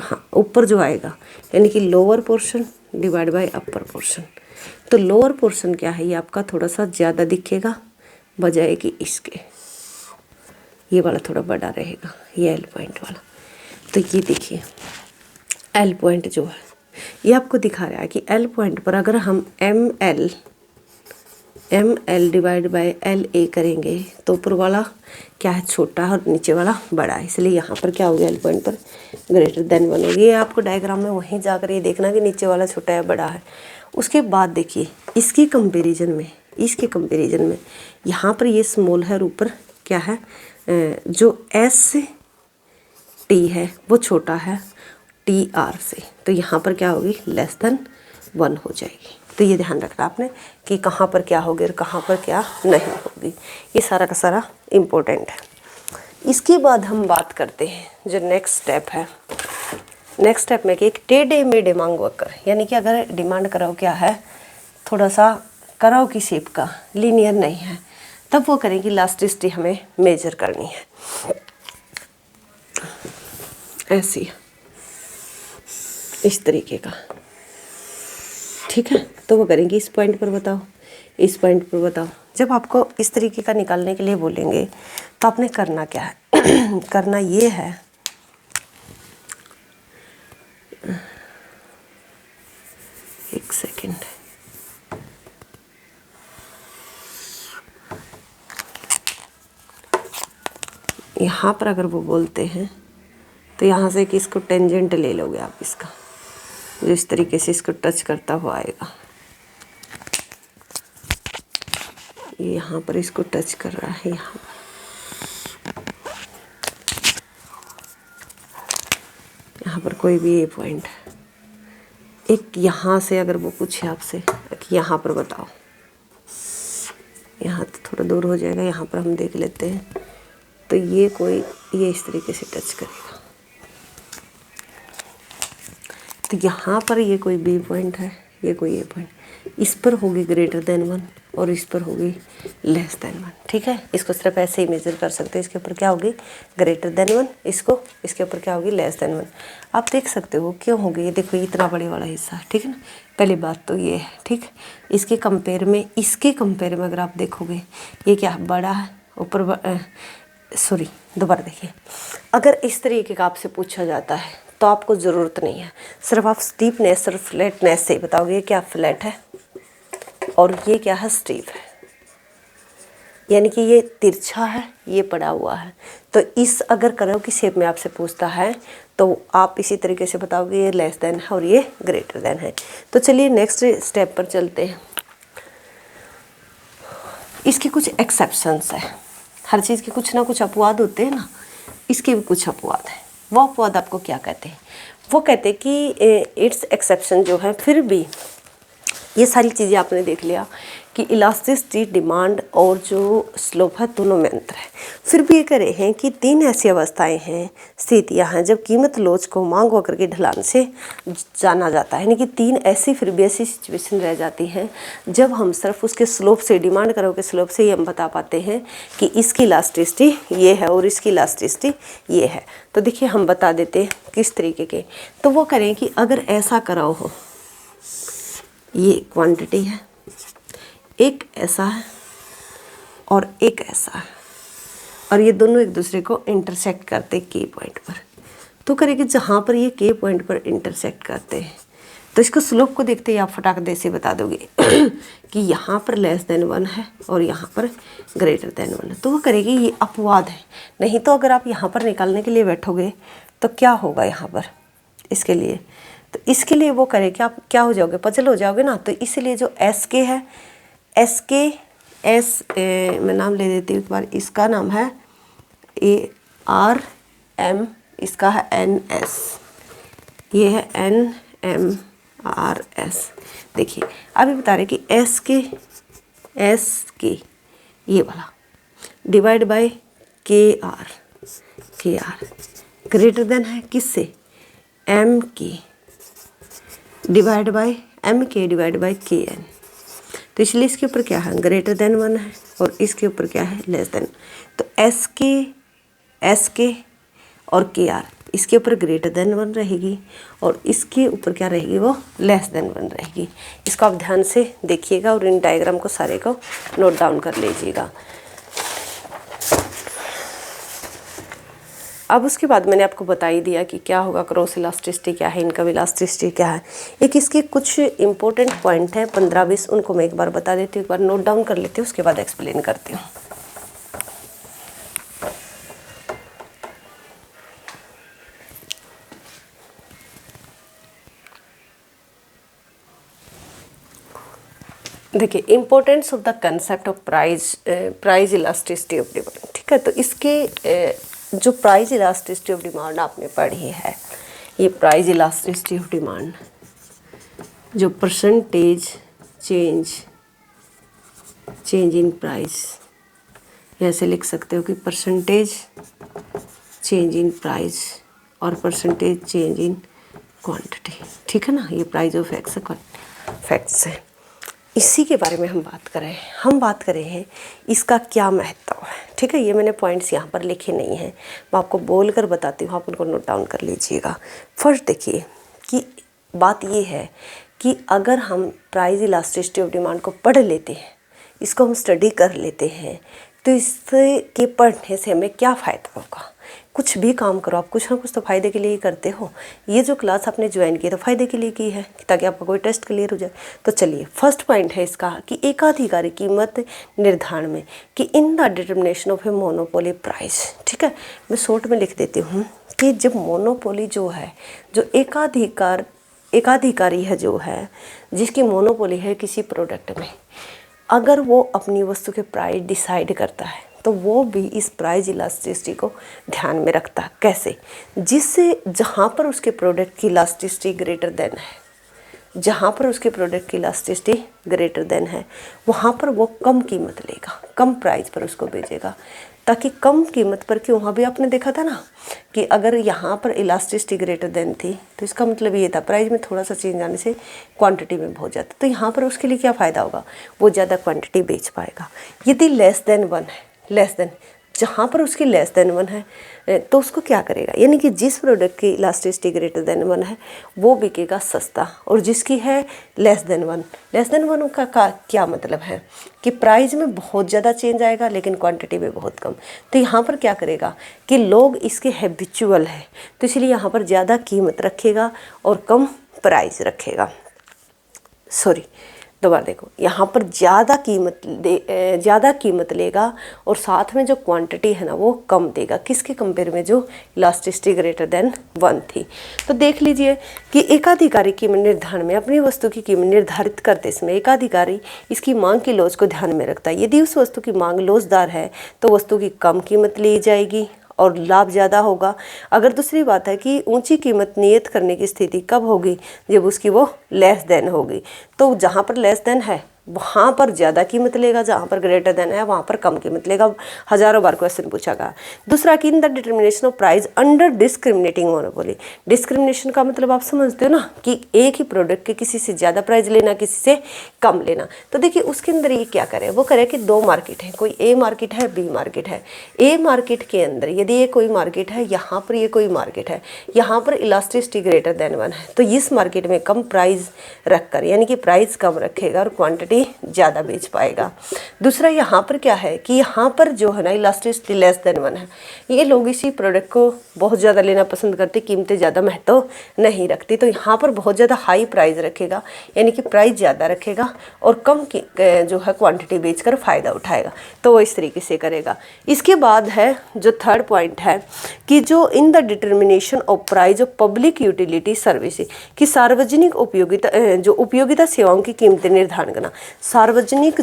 हाँ, ऊपर जो आएगा यानी कि lower portion divide by upper portion. तो लोअर पोर्शन क्या है, ये आपका थोड़ा सा ज़्यादा दिखेगा बजाय कि इसके, ये वाला थोड़ा बड़ा रहेगा, ये एल पॉइंट वाला। तो ये देखिए एल पॉइंट जो है ये आपको दिखा रहा है कि एल पॉइंट पर अगर हम M L divide by L A करेंगे तो ऊपर वाला क्या है, छोटा और नीचे वाला बड़ा है, इसलिए यहाँ पर क्या हो गया, एल पॉइंट पर ग्रेटर देन 1 होगी। ये आपको डायग्राम में वहीं जाकर ये देखना कि नीचे वाला छोटा है बड़ा है। उसके बाद देखिए इसके कंपेरिजन में यहाँ पर ये स्मॉल है और ऊपर क्या है, जो एस टी है वो छोटा है टी आर से, तो यहाँ पर क्या होगी, लेस देन 1 हो जाएगी। तो ये ध्यान रखना आपने कि कहाँ पर क्या होगी और कहाँ पर क्या नहीं होगी, ये सारा का सारा इम्पोर्टेंट है। इसके बाद हम बात करते हैं जो नेक्स्ट स्टेप है। नेक्स्ट स्टेप में कि एक टेढ़े मेढ़े मांग वक्र, यानी कि अगर डिमांड कराओ क्या है, थोड़ा सा कराओ की शेप का, लीनियर नहीं है, तब वो करेंगे इलास्टिसिटी हमें मेजर करनी है। ऐसी इस तरीके का, ठीक है। तो वो करेंगे इस पॉइंट पर बताओ, इस पॉइंट पर बताओ। जब आपको इस तरीके का निकालने के लिए बोलेंगे तो आपने करना क्या है करना ये है, एक सेकेंड, यहाँ पर अगर वो बोलते हैं तो यहाँ से कि इसको टेंजेंट ले लोगे आप, इसका जो इस तरीके से इसको टच करता हुआ आएगा, ये यहाँ पर इसको टच कर रहा है, यहाँ पर कोई भी ए पॉइंट है। एक यहाँ से अगर वो पूछे आपसे कि यहाँ पर बताओ, यहाँ तो थोड़ा दूर हो जाएगा, यहाँ पर हम देख लेते हैं। तो ये इस तरीके से टच करेगा, तो यहाँ पर ये कोई बी पॉइंट है, ये कोई ए पॉइंट, इस पर होगी ग्रेटर देन 1 और इस पर होगी लेस देन 1, ठीक है। इसको सिर्फ ऐसे ही मेजर कर सकते हैं, इसके ऊपर क्या होगी ग्रेटर देन 1, इसको इसके ऊपर क्या होगी लेस देन 1। आप देख सकते हो क्यों होगी, ये देखो ये इतना बड़े वाला हिस्सा, ठीक है ना। पहली बात तो ये है, ठीक। इसके कंपेयर में अगर आप देखोगे ये क्या बड़ा है ऊपर, सॉरी दोबारा देखिए। अगर इस तरीके का आपसे पूछा जाता है तो आपको ज़रूरत नहीं है, सिर्फ आप स्टीपनेस और फ्लैटनेस से बताओगे ये क्या फ्लैट है और ये क्या है स्टीप है, यानी कि ये तिरछा है ये पड़ा हुआ है। तो इस अगर कर्व की शेप में आपसे पूछता है तो आप इसी तरीके से बताओगे ये लेस देन है और ये ग्रेटर देन है। तो चलिए नेक्स्ट स्टेप पर चलते हैं। इसके कुछ एक्सेप्शंस है, हर चीज़ के कुछ ना कुछ अपवाद होते हैं ना, इसके भी कुछ अपवाद हैं। वो अपवाद आपको क्या कहते हैं, वो कहते हैं कि इट्स एक्सेप्शन जो है, फिर भी ये सारी चीज़ें आपने देख लिया कि इलास्टिसिटी डिमांड और जो स्लोप है दोनों में अंतर है। फिर भी ये कह रहे हैं कि 3 ऐसी अवस्थाएं हैं, स्थितियां हैं जब कीमत लोच को मांग वक्र के ढलान से जाना जाता है, यानी कि 3 ऐसी फिर भी ऐसी सिचुएशन रह जाती हैं जब हम सिर्फ उसके स्लोप से, डिमांड करो के स्लोप से ही हम बता पाते हैं कि इसकी इलास्टिसिटी ये है और इसकी इलास्टिसिटी ये है। तो देखिए हम बता देते हैं किस तरीके के। तो वो करें कि अगर ऐसा कराओ हो, ये क्वांटिटी है, एक ऐसा है और एक ऐसा है, और ये दोनों एक दूसरे को इंटरसेक्ट करते के पॉइंट पर। तो करेंगे जहाँ पर ये के पॉइंट पर इंटरसेक्ट करते हैं तो इसको स्लोप को देखते ही आप फटाक दे से बता दोगे कि यहाँ पर लेस देन 1 है और यहाँ पर ग्रेटर देन 1 है। तो वो करेगी ये अपवाद है, नहीं तो अगर आप यहाँ पर निकालने के लिए बैठोगे तो क्या होगा यहाँ पर इसके लिए, तो इसके लिए वो करे कि आप क्या हो जाओगे, पजल हो जाओगे ना। तो इसलिए जो एस के है, एस के एस मैं नाम ले देती हूँ एक बार, इसका नाम है ARM, इसका है NS, ये है NMRS। देखिए अभी बता रहे कि एस के ये वाला divide by KR greater than है किससे, MK divide by MK divide by KN। तो इसलिए इसके ऊपर क्या है ग्रेटर देन 1 है और इसके ऊपर क्या है लेस देन। तो SK और KR इसके ऊपर ग्रेटर देन 1 रहेगी और इसके ऊपर क्या रहेगी वो लेस देन 1 रहेगी। इसको आप ध्यान से देखिएगा और इन डायग्राम को सारे को नोट डाउन कर लीजिएगा। अब उसके बाद मैंने आपको बता ही दिया कि क्या होगा, क्रॉस इलास्टिसिटी क्या है, इनकम इलास्टिसिटी क्या है। एक इसके कुछ इंपॉर्टेंट पॉइंट हैं 15-20, उनको मैं एक बार बता देती हूँ, एक बार नोट डाउन कर लेती हूँ, उसके बाद एक्सप्लेन करती हूँ। देखिए importance of the concept of price elasticity of demand, ठीक है। तो इसके जो प्राइस इलास्टिसिटी ऑफ डिमांड आपने पढ़ी है, ये प्राइस इलास्टिसिटी ऑफ डिमांड जो परसेंटेज चेंज इन प्राइस, ऐसे लिख सकते हो कि परसेंटेज चेंज इन प्राइस और परसेंटेज चेंज इन क्वांटिटी, ठीक है ना। ये प्राइस ऑफ फैक्ट्स है, इसी के बारे में हम बात कर रहे हैं। हम बात कर रहे हैं इसका क्या महत्व है, ठीक है। ये मैंने पॉइंट्स यहाँ पर लिखे नहीं हैं, मैं आपको बोल कर बताती हूँ, आप उनको नोट डाउन कर लीजिएगा। फर्स्ट देखिए कि बात ये है कि अगर हम प्राइस इलास्टिसिटी ऑफ डिमांड को पढ़ लेते हैं, इसको हम स्टडी कर लेते हैं, तो इसके पढ़ने से हमें क्या फ़ायदा होगा। कुछ भी काम करो आप कुछ ना कुछ तो फ़ायदे के लिए ही करते हो। ये जो क्लास आपने ज्वाइन की तो फ़ायदे के लिए की है ताकि आपका कोई टेस्ट क्लियर हो जाए। तो चलिए फर्स्ट पॉइंट है इसका कि एकाधिकारी कीमत निर्धारण में कि इन the determination of a monopoly price, ठीक है। मैं शॉर्ट में लिख देती हूँ कि जब मोनोपोली जो है, जो एकाधिकारी है, जो है जिसकी मोनोपोली है किसी प्रोडक्ट में, अगर वो अपनी वस्तु के प्राइस डिसाइड करता है तो वो भी इस प्राइस इलास्टिसिटी को ध्यान में रखता है। कैसे, जिससे जहाँ पर उसके प्रोडक्ट की इलास्टिसिटी ग्रेटर देन है जहाँ पर उसके प्रोडक्ट की इलास्टिसिटी ग्रेटर देन है वहाँ पर वो कम कीमत लेगा, कम प्राइस पर उसको बेचेगा, ताकि कम कीमत पर, क्यों वहाँ भी आपने देखा था ना कि अगर यहाँ पर इलास्टिसिटी ग्रेटर देन थी तो इसका मतलब ये था प्राइस में थोड़ा सा चेंज आने से क्वांटिटी में बहुत जाता, तो यहाँ पर उसके लिए क्या फ़ायदा होगा, वो ज़्यादा क्वांटिटी बेच पाएगा। यदि लेस देन वन है, लेस देन, जहाँ पर उसकी लेस देन वन है तो उसको क्या करेगा, यानी कि जिस प्रोडक्ट की इलास्टिसिटी ग्रेटर देन वन है वो बिकेगा सस्ता, और जिसकी है लेस देन वन का क्या मतलब है कि प्राइस में बहुत ज़्यादा चेंज आएगा लेकिन क्वांटिटी में बहुत कम। तो यहाँ पर क्या करेगा कि लोग इसके हैबिचुअल है तो इसलिए यहाँ पर ज़्यादा कीमत रखेगा और कम प्राइस रखेगा। दोबारा देखो, यहाँ पर ज़्यादा कीमत लेगा और साथ में जो क्वांटिटी है ना वो कम देगा, किसके कंपेयर में, जो इलास्टिसिटी ग्रेटर देन वन थी। तो देख लीजिए कि एकाधिकारी कीमत निर्धारण में अपनी वस्तु की कीमत निर्धारित करते समय एकाधिकारी इसकी मांग की लोच को ध्यान में रखता है। यदि उस वस्तु की मांग लोचदार है तो वस्तु की कम कीमत ली जाएगी और लाभ ज़्यादा होगा। अगर दूसरी बात है कि ऊंची कीमत नियत करने की स्थिति कब होगी, जब उसकी वो लेस देन होगी। तो जहाँ पर लेस देन है वहाँ पर ज़्यादा कीमत लेगा, जहाँ पर ग्रेटर देन है वहाँ पर कम कीमत लेगा। हज़ारों बार क्वेश्चन पूछा गया। दूसरा कि इन the determination of price under discriminating monopoly. Discrimination का मतलब आप समझते हो ना कि एक ही प्रोडक्ट के किसी से ज़्यादा प्राइस लेना, किसी से कम लेना। तो देखिए उसके अंदर ये क्या करे, वो करे कि दो मार्केट है, कोई ए मार्केट है, बी मार्केट है। ए मार्केट के अंदर यदि ये कोई मार्केट है, यहाँ पर ये कोई मार्केट है, यहाँ पर इलास्टिसिटी ग्रेटर देन वन है, तो इस मार्केट में कम प्राइस रखकर, यानी कि प्राइस कम रखेगा और क्वांटिटी ज़्यादा बेच पाएगा। दूसरा यहाँ पर क्या है कि यहाँ पर जो है ना इलास्टिसिटी लेस देन वन है, ये लोग इसी प्रोडक्ट को बहुत ज़्यादा लेना पसंद करते, कीमतें ज़्यादा महत्व नहीं रखती, तो यहाँ पर बहुत ज़्यादा हाई प्राइस रखेगा, यानी कि प्राइस ज़्यादा रखेगा और कम की जो है क्वांटिटी बेचकर फ़ायदा उठाएगा। तो वो इस तरीके से करेगा। इसके बाद है जो थर्ड पॉइंट है कि जो इन the determination of price of public utility service, कि सार्वजनिक उपयोगिता सेवाओं की कीमतें निर्धारण करना। सार्वजनिक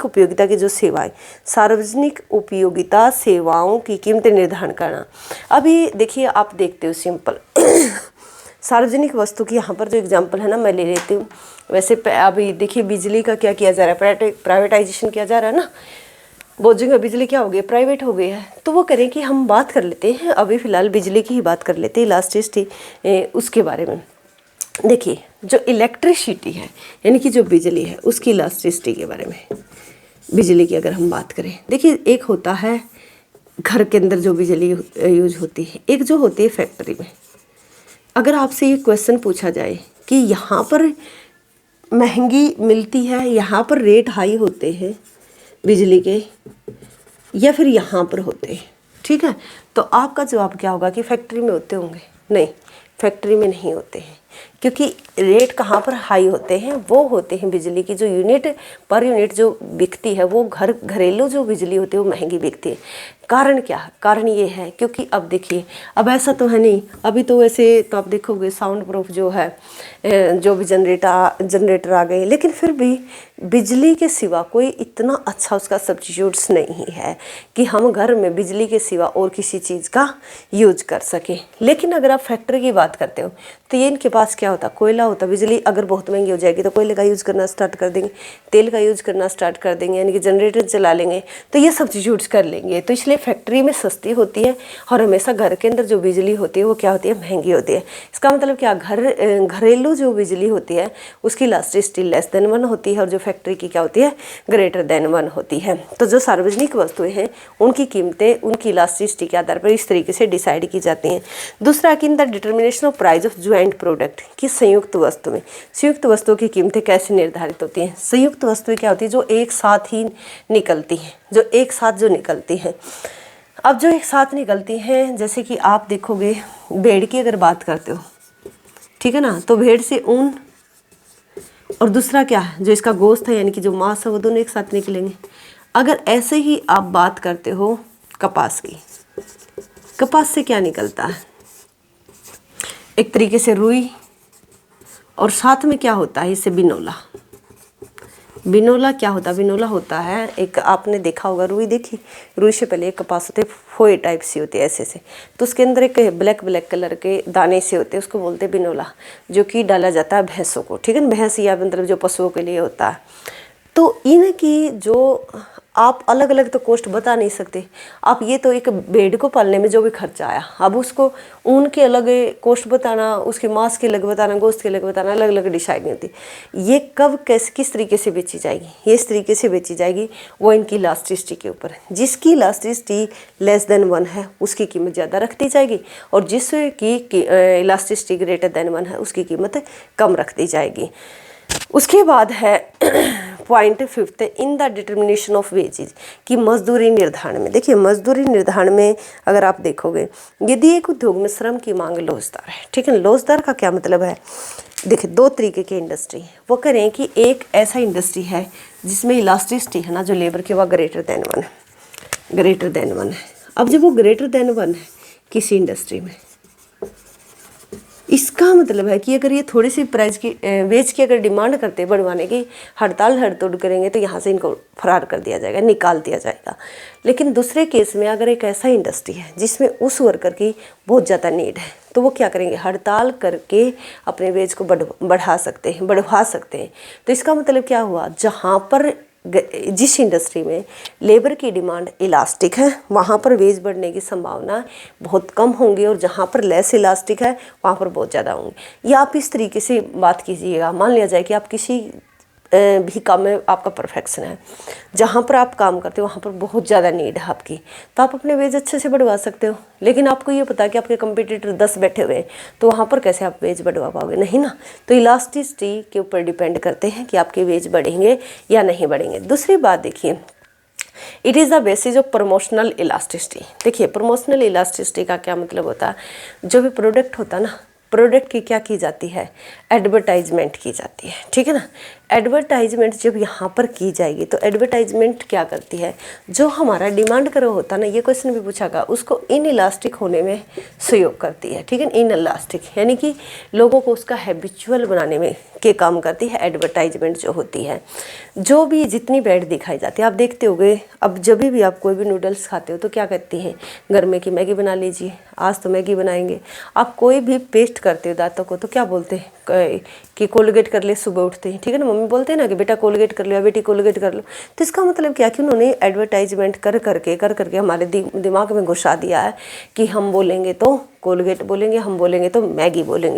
उपयोगिता की जो सेवाएं, सार्वजनिक उपयोगिता सेवाओं की कीमतें निर्धारण करना। अभी देखिए आप देखते हो सिंपल सार्वजनिक वस्तु की यहाँ पर जो एग्जांपल है ना मैं ले लेती हूँ। वैसे अभी देखिए बिजली का क्या किया जा रहा है, प्राइवेटाइजेशन किया जा रहा है ना, बहुत जगह बिजली क्या हो गई, प्राइवेट हो गई है। तो वो करें कि हम बात कर लेते हैं, अभी फ़िलहाल बिजली की ही बात कर लेते हैं, इलास्टिसिटी उसके बारे में। देखिए जो इलेक्ट्रिसिटी है यानी कि जो बिजली है उसकी इलास्टिसिटी के बारे में, बिजली की अगर हम बात करें, देखिए एक होता है घर के अंदर जो बिजली यूज होती है, एक जो होती है फैक्ट्री में। अगर आपसे ये क्वेश्चन पूछा जाए कि यहाँ पर महंगी मिलती है, यहाँ पर रेट हाई होते हैं बिजली के, या फिर यहाँ पर होते हैं, ठीक है, तो आपका जवाब क्या होगा कि फैक्ट्री में होते होंगे। नहीं, फैक्ट्री में नहीं होते हैं, क्योंकि रेट कहाँ पर हाई होते हैं, वो होते हैं बिजली की जो पर यूनिट जो बिकती है, वो घरेलू जो बिजली होती है वो महंगी बिकती है। कारण क्या है, कारण ये है क्योंकि अब देखिए, अब ऐसा तो है नहीं, अभी तो वैसे तो आप देखोगे साउंड प्रूफ जो है जो भी जनरेटर आ गए, लेकिन फिर भी बिजली के सिवा कोई इतना अच्छा उसका सब्स्टिट्यूट्स नहीं है कि हम घर में बिजली के सिवा और किसी चीज़ का यूज कर सकें। लेकिन अगर आप फैक्ट्री की बात करते हो तो ये इनके पास क्या होता, कोयला होता। बिजली अगर बहुत महंगी हो जाएगी तो कोयले का यूज़ करना स्टार्ट कर देंगे, तेल का यूज़ करना स्टार्ट कर देंगे, यानी कि जनरेटर चला लेंगे, तो ये सब्स्टिट्यूट्स कर लेंगे। तो इसलिए फैक्ट्री में सस्ती होती है और हमेशा घर के अंदर जो बिजली होती है वो क्या होती है, महंगी होती है। इसका मतलब क्या, घरेलू जो बिजली होती है उसकी इलास्टिसिटी लेस देन वन होती है और जो फैक्ट्री की क्या होती है, ग्रेटर देन वन होती है। तो जो सार्वजनिक वस्तुएं हैं उनकी कीमतें उनकी इलास्टिसिटी के आधार पर इस तरीके से डिसाइड की जाती हैं। दूसरा कि इन the determination of price of joint product, की संयुक्त वस्तु में, संयुक्त वस्तुओं की कीमतें कैसे निर्धारित होती हैं। संयुक्त वस्तुएं क्या होती है, जो एक साथ ही निकलती हैं, जो एक साथ जो निकलती हैं। अब जो एक साथ निकलती हैं, जैसे कि आप देखोगे भेड़ की अगर बात करते हो, ठीक है ना, तो भेड़ से ऊन और दूसरा क्या है, जो इसका गोश्त है यानी कि जो मांस है, वो दोनों एक साथ निकलेंगे। अगर ऐसे ही आप बात करते हो कपास की, कपास से क्या निकलता है, एक तरीके से रुई और साथ में क्या होता है, इससे बिनौला। बिनोला क्या होता है? बिनोला होता है एक, आपने देखा होगा रुई, देखी रुई से पहले एक कपास होते फोए टाइप सी होती है ऐसे से, तो उसके अंदर एक ब्लैक ब्लैक कलर के दाने से होते हैं, उसको बोलते हैं बिनोला, जो कि डाला जाता है भैंसों को, ठीक है ना, भैंस या मतलब जो पशुओं के लिए होता है। तो इनकी जो आप अलग अलग तो कॉस्ट बता नहीं सकते आप, ये तो एक भेड़ को पालने में जो भी खर्चा आया, अब उसको ऊन के अलग कॉस्ट बताना, उसके मांस के अलग बताना, गोश्त के अलग बताना, अलग अलग डिसाइड नहीं होती। ये कब कैसे किस तरीके से बेची जाएगी, ये इस तरीके से बेची जाएगी, वो इनकी इलास्टिसिटी के ऊपर। जिसकी इलास्टिसिटी लेस देन 1 है उसकी कीमत ज़्यादा रखती जाएगी, और जिसकी इलास्टिसिटी ग्रेटर देन 1 है उसकी कीमत कम रख दी जाएगी। उसके बाद है point 5 in the determination of wages, कि मजदूरी निर्धारण में। देखिए मजदूरी निर्धारण में अगर आप देखोगे, यदि एक उद्योग में श्रम की मांग लोचदार है, ठीक है, लोचदार का क्या मतलब है? देखिए 2 तरीके की इंडस्ट्री वो करें कि एक ऐसा इंडस्ट्री है जिसमें इलास्टिसिटी है ना जो लेबर की, वह ग्रेटर देन 1 है, ग्रेटर देन 1 है। अब जब वो ग्रेटर देन 1 है किसी इंडस्ट्री में, इसका मतलब है कि अगर ये थोड़ी सी प्राइस की वेज की अगर डिमांड करते बढ़वाने की, हड़ताल हड़तोड़ करेंगे तो यहाँ से इनको फरार कर दिया जाएगा, निकाल दिया जाएगा। लेकिन दूसरे केस में अगर एक ऐसा इंडस्ट्री है जिसमें उस वर्कर की बहुत ज़्यादा नीड है, तो वो क्या करेंगे? हड़ताल करके अपने वेज को बढ़ा सकते हैं, बढ़वा सकते हैं। तो इसका मतलब क्या हुआ? जहाँ पर जिस इंडस्ट्री में लेबर की डिमांड इलास्टिक है वहाँ पर वेज बढ़ने की संभावना बहुत कम होंगी, और जहाँ पर लेस इलास्टिक है वहाँ पर बहुत ज़्यादा होंगी। या आप इस तरीके से बात कीजिएगा, मान लिया जाए कि आप किसी भी काम में आपका परफेक्शन है, जहाँ पर आप काम करते हो वहाँ पर बहुत ज़्यादा नीड है आपकी, तो आप अपने वेज अच्छे से बढ़वा सकते हो। लेकिन आपको ये पता है कि आपके कंपटीटर 10 बैठे हुए हैं, तो वहाँ पर कैसे आप वेज बढ़वा पाओगे? नहीं ना। तो इलास्टिसिटी के ऊपर डिपेंड करते हैं कि आपके वेज बढ़ेंगे या नहीं बढ़ेंगे। दूसरी बात देखिए, it is the basis of promotional elasticity. देखिए प्रमोशनल इलास्टिसिटी का क्या मतलब होता है? जो भी प्रोडक्ट होता है ना, प्रोडक्ट की क्या की जाती है? एडवर्टाइजमेंट की जाती है, ठीक है ना। एडवर्टाइजमेंट जब यहाँ पर की जाएगी तो एडवर्टाइजमेंट क्या करती है? जो हमारा डिमांड करो होता ना, ये क्वेश्चन भी पूछा गया, उसको इन इलास्टिक होने में सहयोग करती है, ठीक है। इन इलास्टिक यानी कि लोगों को उसका हैबिचुअल बनाने में के काम करती है एडवर्टाइजमेंट जो होती है। जो भी जितनी ऐड दिखाई जाती है, आप देखते होगे, अब जब भी आप कोई भी नूडल्स खाते हो तो क्या कहती हैं? घर में कि मैगी बना लीजिए, आज तो मैगी बनाएंगे। आप कोई भी पेस्ट करते हो दांतों को तो क्या बोलते हैं कि कोलगेट कर ले सुबह उठते हैं, ठीक है ना। मम्मी बोलते हैं ना कि बेटा कोलगेट कर लो या बेटी कोलगेट कर लो। तो इसका मतलब क्या कि उन्होंने एडवर्टाइजमेंट कर करके हमारे दिमाग में घुसा दिया है कि हम बोलेंगे तो कोलगेट बोलेंगे, हम बोलेंगे तो मैगी बोलेंगे।